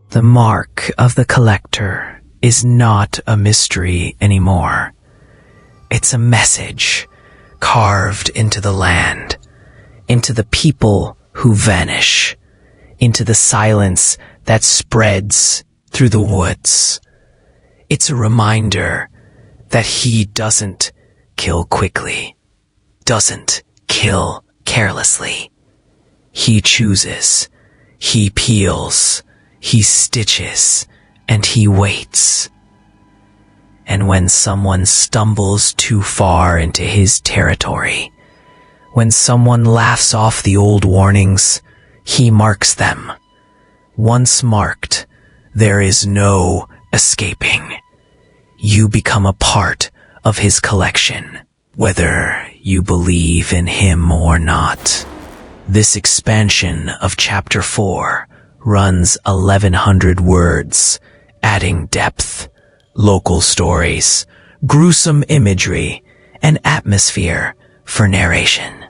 The mark of the collector is not a mystery anymore. It's a message carved into the land, into the people who vanish, into the silence that spreads through the woods. It's a reminder that he doesn't kill quickly, doesn't kill carelessly. He chooses, he peels, he stitches, and he waits. And when someone stumbles too far into his territory, when someone laughs off the old warnings, he marks them. Once marked, there is no escaping. You become a part of his collection, whether you believe in him or not. This expansion of Chapter 4 runs 1,100 words, adding depth, local stories, gruesome imagery, and atmosphere for narration.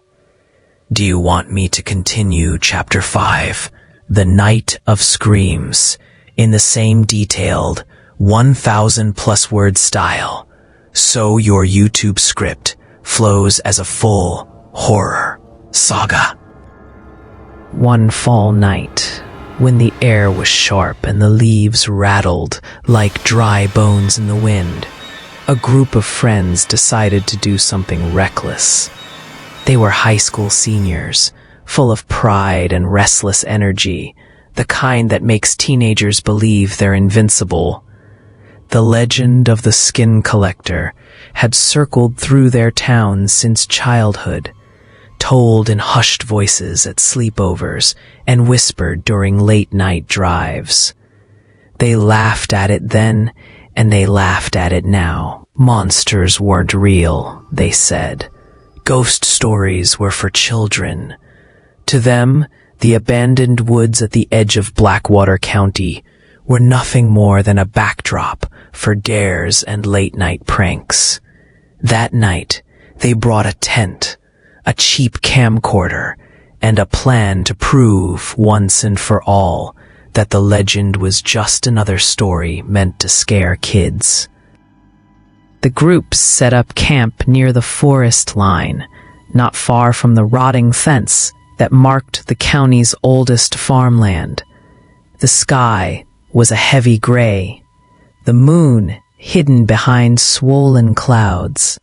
Do you want me to continue Chapter 5, The Night of Screams, in the same detailed 1,000+ word style, so your YouTube script flows as a full horror saga? One fall night, when the air was sharp and the leaves rattled like dry bones in the wind, a group of friends decided to do something reckless. They were high school seniors, full of pride and restless energy, the kind that makes teenagers believe they're invincible. The legend of the skin collector had circled through their town since childhood, told in hushed voices at sleepovers and whispered during late-night drives. They laughed at it then, and they laughed at it now. Monsters weren't real, they said. Ghost stories were for children. To them, the abandoned woods at the edge of Blackwater County were nothing more than a backdrop for dares and late-night pranks. That night, they brought a tent, a cheap camcorder, and a plan to prove once and for all that the legend was just another story meant to scare kids. The group set up camp near the forest line, not far from the rotting fence that marked the county's oldest farmland. The sky was a heavy gray, the moon hidden behind swollen clouds.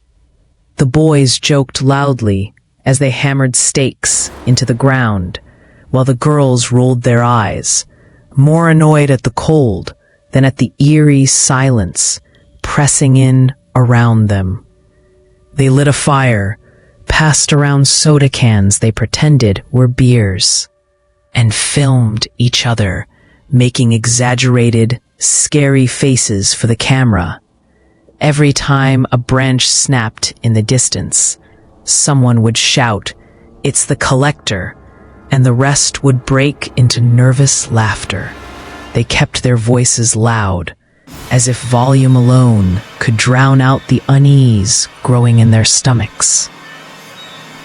The boys joked loudly as they hammered stakes into the ground, while the girls rolled their eyes, more annoyed at the cold than at the eerie silence pressing in around them. They lit a fire, passed around soda cans they pretended were beers, and filmed each other, making exaggerated, scary faces for the camera. Every time a branch snapped in the distance, someone would shout, "It's the collector," and the rest would break into nervous laughter. They kept their voices loud, as if volume alone could drown out the unease growing in their stomachs.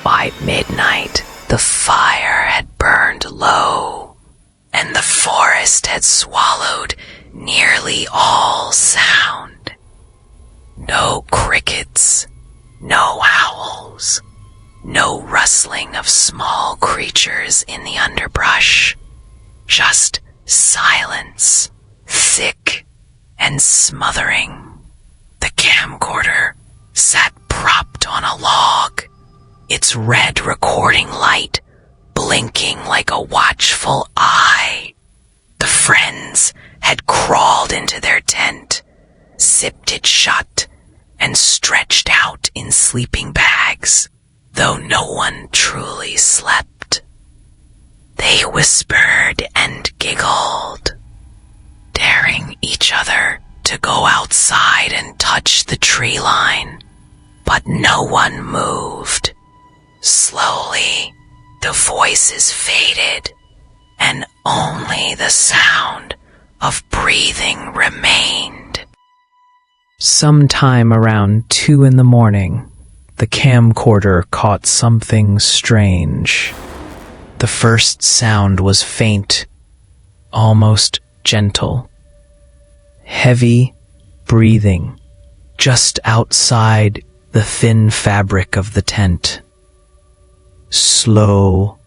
By midnight, the fire had burned low, and the forest had swallowed nearly all sound. No crickets, no owls, no rustling of small creatures in the underbrush, just silence, thick and smothering. The camcorder sat propped on a log, its red recording light blinking like a watchful eye. The friends had crawled into their tent, zipped it shut, and stretched out in sleeping bags, though no one truly slept. They whispered and giggled, daring each other to go outside and touch the tree line, but no one moved. Slowly, the voices faded, and only the sound of breathing remained. Sometime around 2 a.m, the camcorder caught something strange. The first sound was faint, almost gentle. Heavy breathing just outside the thin fabric of the tent. Slow,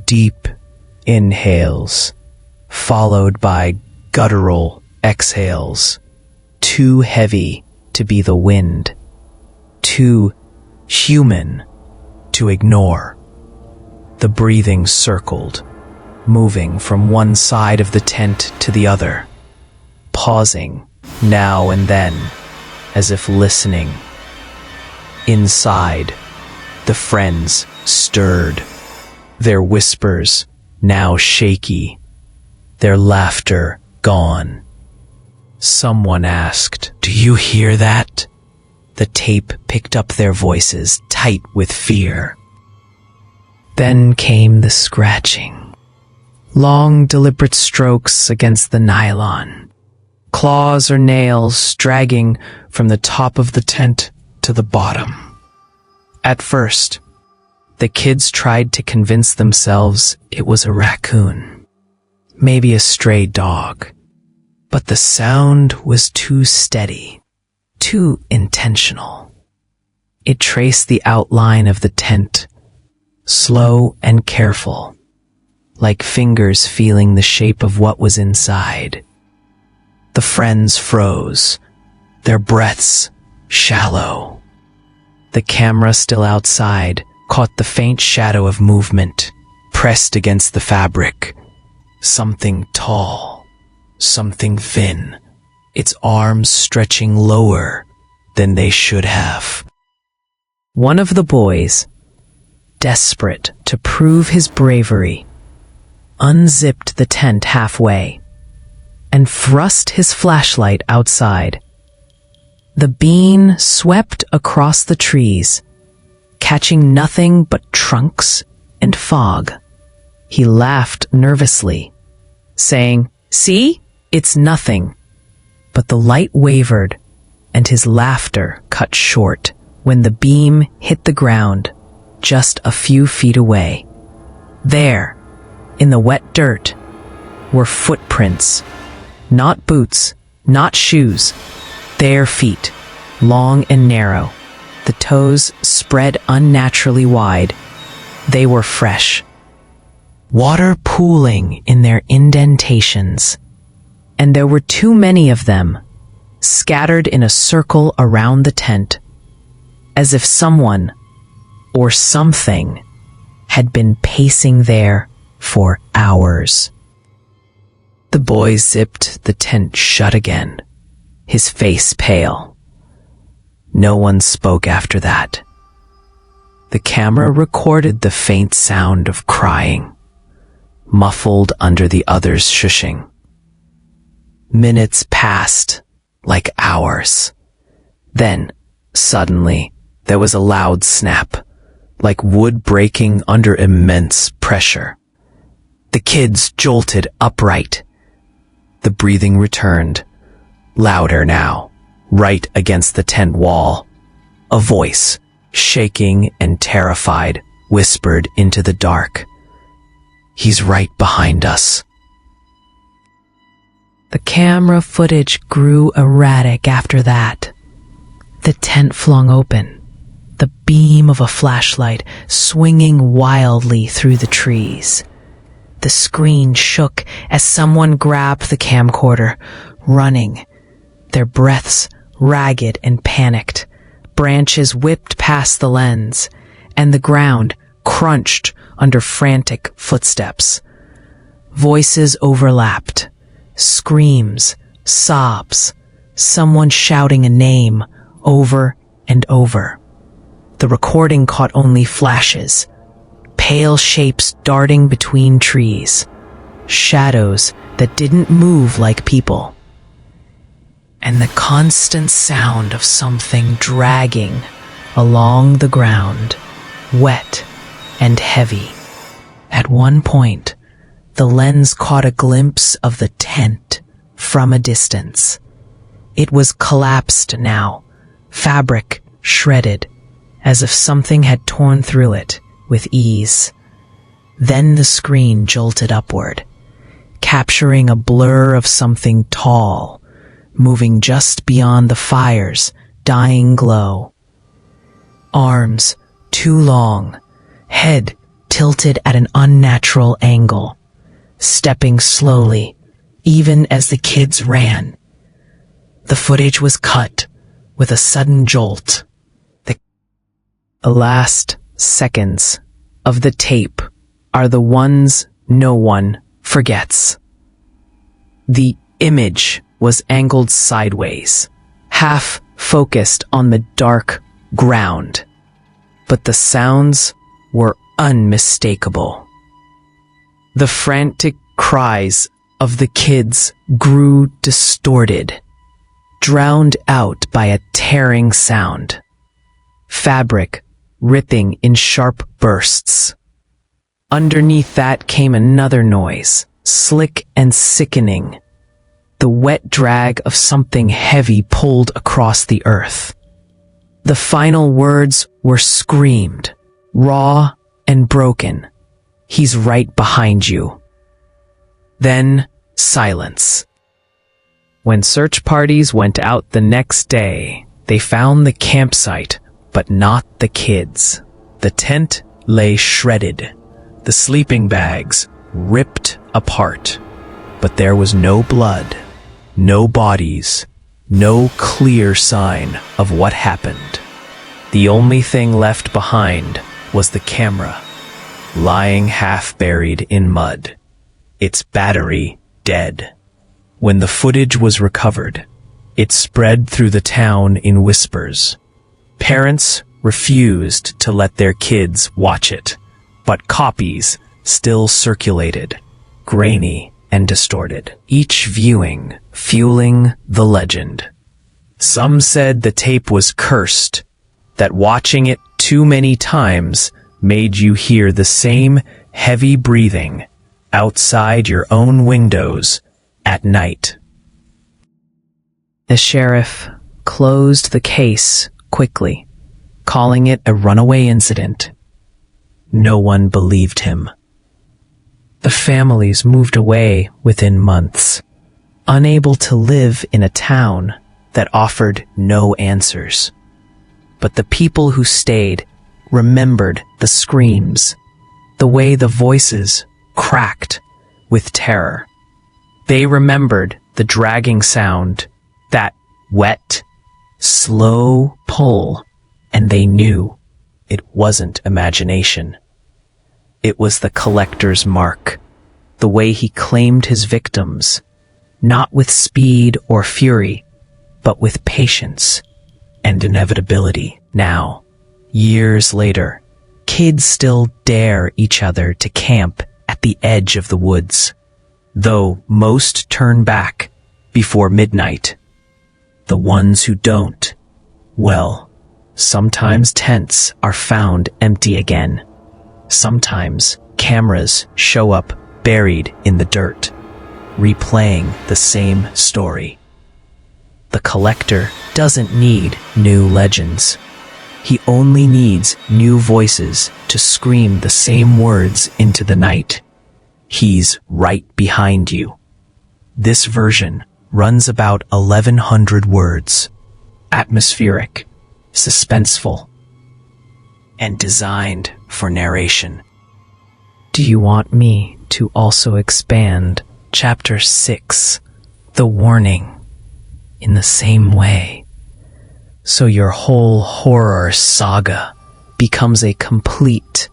deep inhales, followed by guttural exhales, too heavy to be the wind, too human to ignore. The breathing circled, moving from one side of the tent to the other, pausing now and then, as if listening. Inside, the friends stirred, their whispers now shaky, their laughter gone. Someone asked, "Do you hear that?" The tape picked up their voices, tight with fear. Then came the scratching. Long, deliberate strokes against the nylon. Claws or nails dragging from the top of the tent to the bottom. At first, the kids tried to convince themselves it was a raccoon, maybe a stray dog. But the sound was too steady, too intentional. It traced the outline of the tent, slow and careful, like fingers feeling the shape of what was inside. The friends froze, their breaths shallow. The camera, still outside, caught the faint shadow of movement, pressed against the fabric. Something tall, something thin, its arms stretching lower than they should have. One of the boys, desperate to prove his bravery, unzipped the tent halfway and thrust his flashlight outside. The beam swept across the trees, catching nothing but trunks and fog. He laughed nervously, saying, "See? It's nothing." But the light wavered, and his laughter cut short when the beam hit the ground just a few feet away. There, in the wet dirt, were footprints. Not boots, not shoes. Bare feet, long and narrow, the toes spread unnaturally wide. They were fresh, water pooling in their indentations, and there were too many of them, scattered in a circle around the tent, as if someone, or something had been pacing there for hours. The boy zipped the tent shut again, his face pale. No one spoke after that. The camera recorded the faint sound of crying, muffled under the others' shushing. Minutes passed like hours. Then, suddenly, there was a loud snap, like wood breaking under immense pressure. The kids jolted upright. The breathing returned, louder now, right against the tent wall. A voice, shaking and terrified, whispered into the dark, "He's right behind us." The camera footage grew erratic after that. The tent flung open, the beam of a flashlight swinging wildly through the trees. The screen shook as someone grabbed the camcorder, running, their breaths ragged and panicked. Branches whipped past the lens, and the ground crunched under frantic footsteps. Voices overlapped, screams, sobs, someone shouting a name over and over. The recording caught only flashes, pale shapes darting between trees, shadows that didn't move like people, and the constant sound of something dragging along the ground, wet and heavy. At one point, the lens caught a glimpse of the tent from a distance. It was collapsed now, fabric shredded, as if something had torn through it with ease. Then the screen jolted upward, capturing a blur of something tall, moving just beyond the fire's dying glow. Arms too long, head tilted at an unnatural angle, stepping slowly, even as the kids ran. The footage was cut with a sudden jolt. The last seconds of the tape are the ones no one forgets. The image was angled sideways, half focused on the dark ground, but the sounds were unmistakable. The frantic cries of the kids grew distorted, drowned out by a tearing sound. Fabric ripping in sharp bursts. Underneath that came another noise, slick and sickening. The wet drag of something heavy pulled across the earth. The final words were screamed, raw and broken. "He's right behind you." Then silence. When search parties went out the next day, they found the campsite, but not the kids. The tent lay shredded, the sleeping bags ripped apart, but there was no blood, no bodies, no clear sign of what happened. The only thing left behind was the camera, lying half buried in mud, its battery dead. When the footage was recovered, it spread through the town in whispers. Parents refused to let their kids watch it, but copies still circulated, grainy and distorted, each viewing fueling the legend. Some said the tape was cursed, that watching it too many times made you hear the same heavy breathing outside your own windows at night. The sheriff closed the case quickly, calling it a runaway incident. No one believed him. The families moved away within months, unable to live in a town that offered no answers. But the people who stayed remembered the screams, the way the voices cracked with terror. They remembered the dragging sound, that wet, slow pull, and they knew it wasn't imagination. It was the collector's mark, the way he claimed his victims, not with speed or fury, but with patience and inevitability. Now, years later, kids still dare each other to camp at the edge of the woods, though most turn back before midnight. The ones who don't, well, sometimes tents are found empty again. Sometimes cameras show up buried in the dirt, replaying the same story. The collector doesn't need new legends. He only needs new voices to scream the same words into the night. He's right behind you. This version runs about 1,100 words, atmospheric, suspenseful, and designed for narration. Do you want me to also expand Chapter 6, The Warning, in the same way, so your whole horror saga becomes a complete,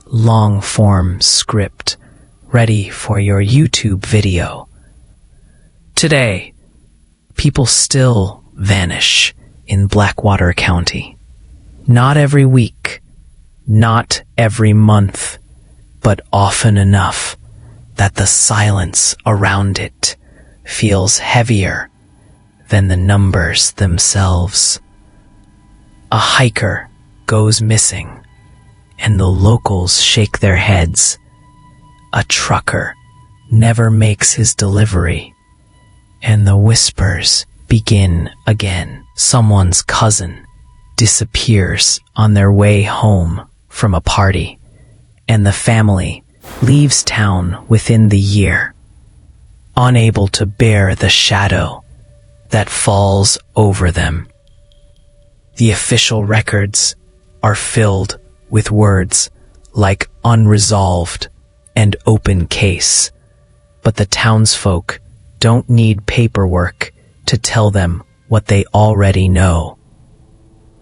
long-form script ready for your YouTube video? Today, people still vanish in Blackwater County. Not every week, not every month, but often enough that the silence around it feels heavier than the numbers themselves. A hiker goes missing, and the locals shake their heads. A trucker never makes his delivery, and the whispers begin again. Someone's cousin disappears on their way home from a party, and the family leaves town within the year, unable to bear the shadow that falls over them. The official records are filled with words like unresolved and open case, but the townsfolk don't need paperwork to tell them what they already know.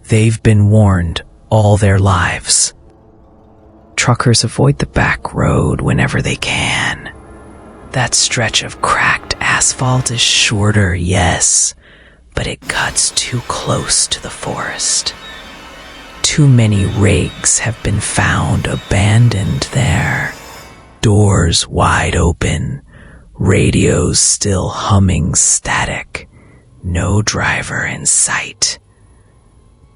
They've been warned all their lives. Truckers avoid the back road whenever they can. That stretch of cracked asphalt is shorter, yes, but it cuts too close to the forest. Too many rigs have been found abandoned there. Doors wide open, radios still humming static, no driver in sight.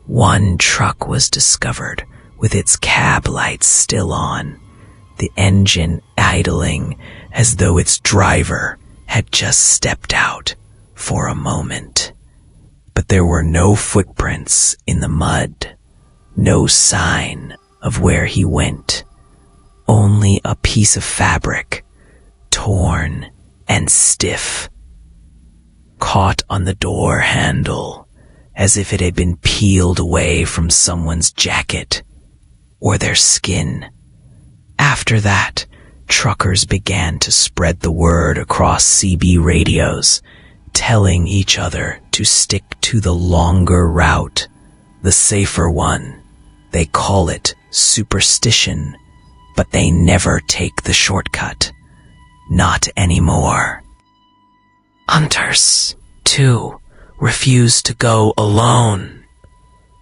One truck was discovered with its cab lights still on, the engine idling as though its driver had just stepped out for a moment. But there were no footprints in the mud, no sign of where he went, only a piece of fabric, torn and stiff, caught on the door handle as if it had been peeled away from someone's jacket or their skin. After that, truckers began to spread the word across CB radios, telling each other to stick to the longer route, the safer one. They call it superstition, but they never take the shortcut. Not anymore. Hunters, too, refuse to go alone.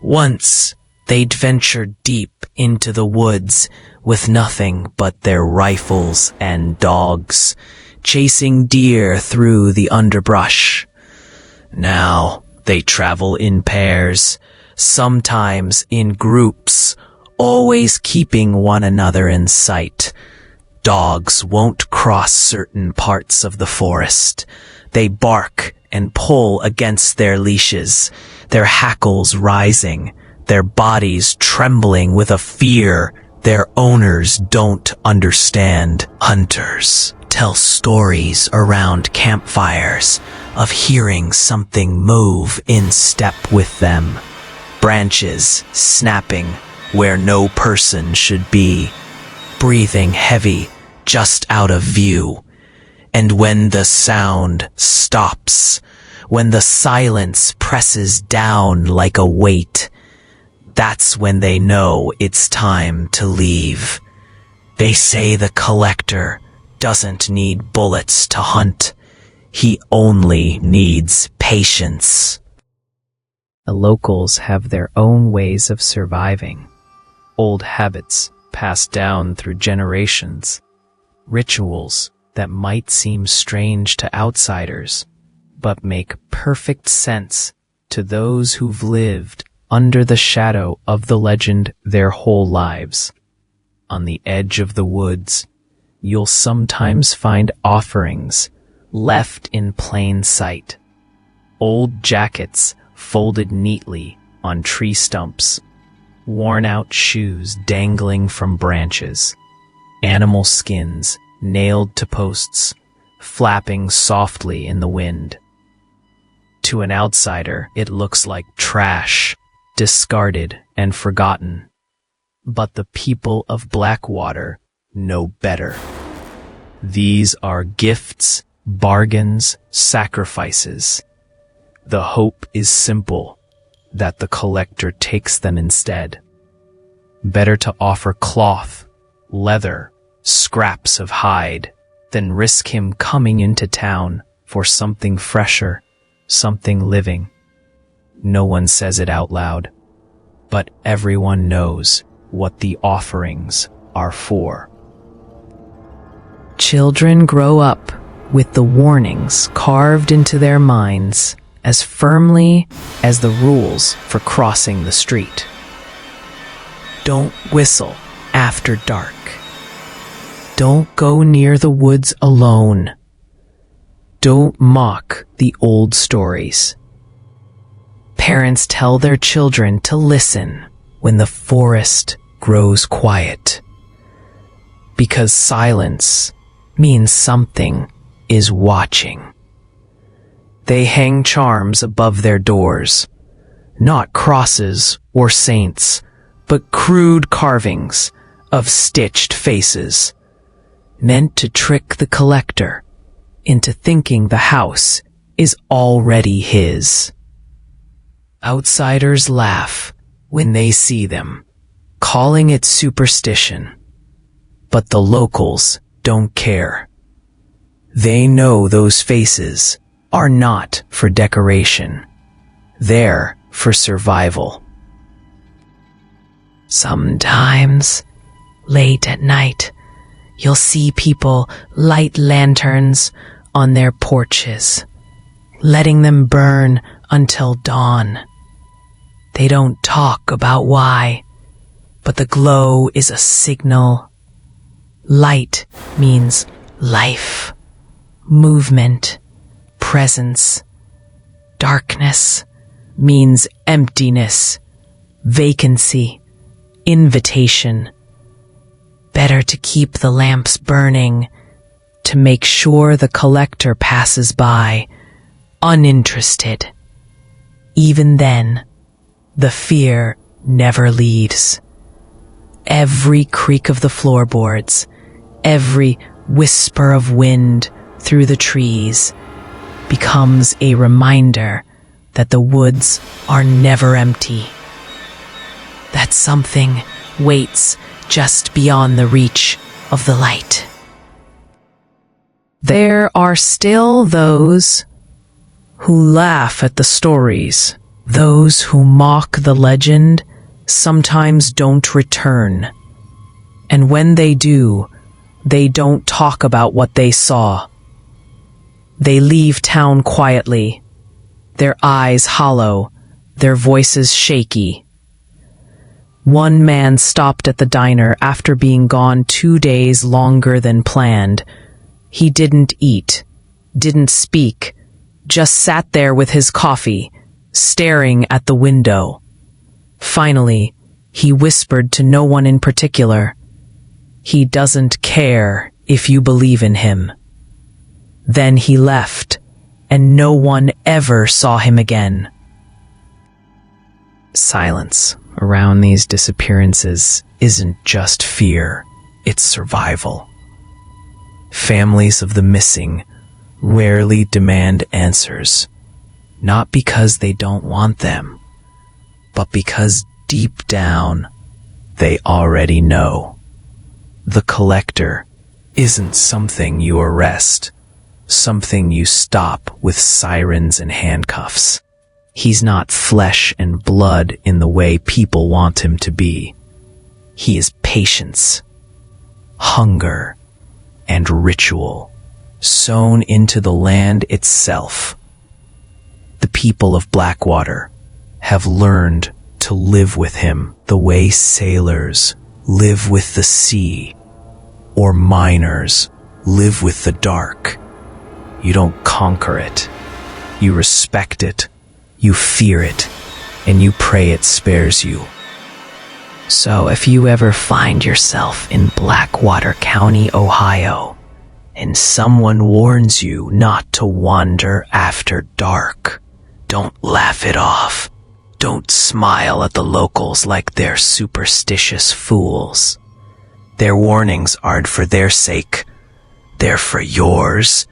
Once, they'd ventured deep into the woods with nothing but their rifles and dogs, chasing deer through the underbrush. Now, they travel in pairs, sometimes in groups, always keeping one another in sight. Dogs won't cross certain parts of the forest. They bark and pull against their leashes, their hackles rising, their bodies trembling with a fear their owners don't understand. Hunters tell stories around campfires of hearing something move in step with them, branches snapping where no person should be, breathing heavy just out of view. And when the sound stops, when the silence presses down like a weight, That's when they know it's time to leave. They say the collector doesn't need bullets to hunt. He only needs patience. The locals have their own ways of surviving. Old habits passed down through generations. Rituals that might seem strange to outsiders, but make perfect sense to those who've lived under the shadow of the legend their whole lives. On the edge of the woods, you'll sometimes find offerings left in plain sight. Old jackets folded neatly on tree stumps, worn-out shoes dangling from branches, animal skins nailed to posts, flapping softly in the wind. To an outsider, it looks like trash, discarded and forgotten. But the people of Blackwater know better. These are gifts, bargains, sacrifices. The hope is simple, that the collector takes them instead. Better to offer cloth, leather, scraps of hide, than risk him coming into town for something fresher, something living. No one says it out loud, but everyone knows what the offerings are for. Children grow up with the warnings carved into their minds as firmly as the rules for crossing the street. Don't whistle after dark. Don't go near the woods alone. Don't mock the old stories. Parents tell their children to listen when the forest grows quiet, because silence means something is watching. They hang charms above their doors, not crosses or saints, but crude carvings of stitched faces, meant to trick the collector into thinking the house is already his. Outsiders laugh when they see them, calling it superstition, but the locals don't care. They know those faces are not for decoration. They're for survival. Sometimes, late at night, you'll see people light lanterns on their porches, letting them burn until dawn. They don't talk about why, but the glow is a signal. Light means life, movement, presence. Darkness means emptiness, vacancy, invitation. Better to keep the lamps burning to make sure the collector passes by, uninterested. Even then, the fear never leaves. Every creak of the floorboards, every whisper of wind through the trees becomes a reminder that the woods are never empty, that something waits just beyond the reach of the light. There are still those who laugh at the stories. Those who mock the legend sometimes don't return. And when they do, they don't talk about what they saw. They leave town quietly, their eyes hollow, their voices shaky. One man stopped at the diner after being gone 2 days longer than planned. He didn't eat, didn't speak, just sat there with his coffee, staring at the window. Finally, he whispered to no one in particular, "He doesn't care if you believe in him." Then he left, and no one ever saw him again. Silence around these disappearances isn't just fear, it's survival. Families of the missing rarely demand answers, not because they don't want them, but because deep down, they already know. The collector isn't something you arrest, something you stop with sirens and handcuffs. He's not flesh and blood in the way people want him to be. He is patience, hunger, and ritual, sown into the land itself. The people of Blackwater have learned to live with him the way sailors live with the sea, or miners live with the dark. You don't conquer it. You respect it, you fear it, and you pray it spares you. So if you ever find yourself in Blackwater County, Ohio, and someone warns you not to wander after dark, don't laugh it off. Don't smile at the locals like they're superstitious fools. Their warnings aren't for their sake. They're for yours,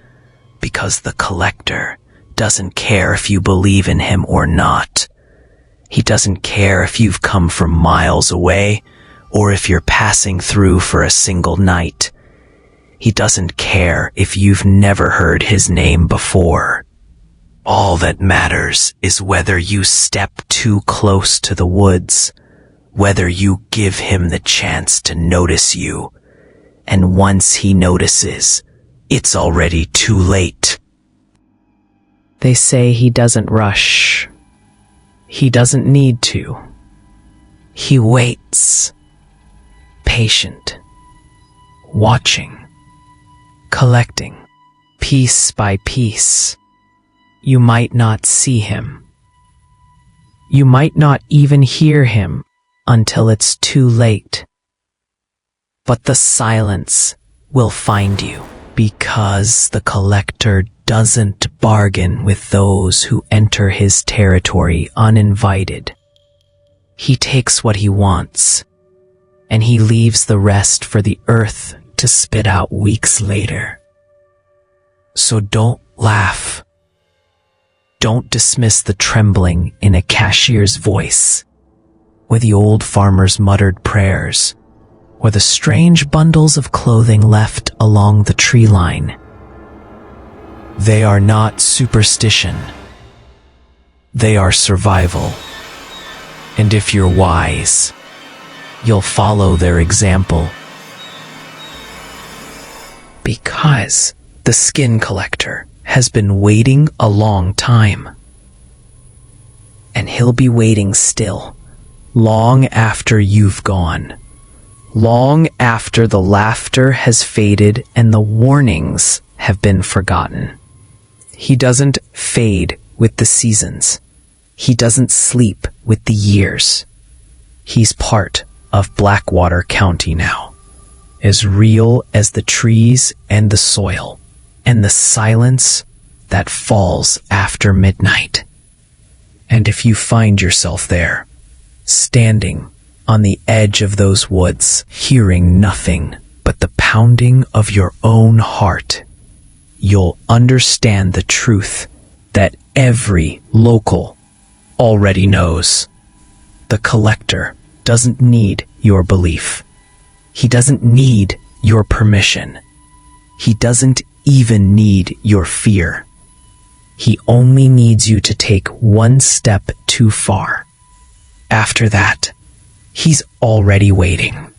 because the collector doesn't care if you believe in him or not. He doesn't care if you've come from miles away or if you're passing through for a single night. He doesn't care if you've never heard his name before. All that matters is whether you step too close to the woods, whether you give him the chance to notice you, and once he notices, it's already too late. They say he doesn't rush. He doesn't need to. He waits, patient, watching, collecting, piece by piece. You might not see him. You might not even hear him until it's too late. But the silence will find you, because the collector doesn't bargain with those who enter his territory uninvited. He takes what he wants, and he leaves the rest for the earth to spit out weeks later. So don't laugh. Don't dismiss the trembling in a cashier's voice, or the old farmer's muttered prayers, or the strange bundles of clothing left along the tree line. They are not superstition. They are survival. And if you're wise, you'll follow their example. Because the skin collector has been waiting a long time. And he'll be waiting still, long after you've gone. Long after the laughter has faded and the warnings have been forgotten. He doesn't fade with the seasons. He doesn't sleep with the years. He's part of Blackwater County now, as real as the trees and the soil, and the silence that falls after midnight. And if you find yourself there, standing on the edge of those woods, hearing nothing but the pounding of your own heart, you'll understand the truth that every local already knows. The collector doesn't need your belief. He doesn't need your permission. He doesn't even need your fear. He only needs you to take one step too far. After that, he's already waiting.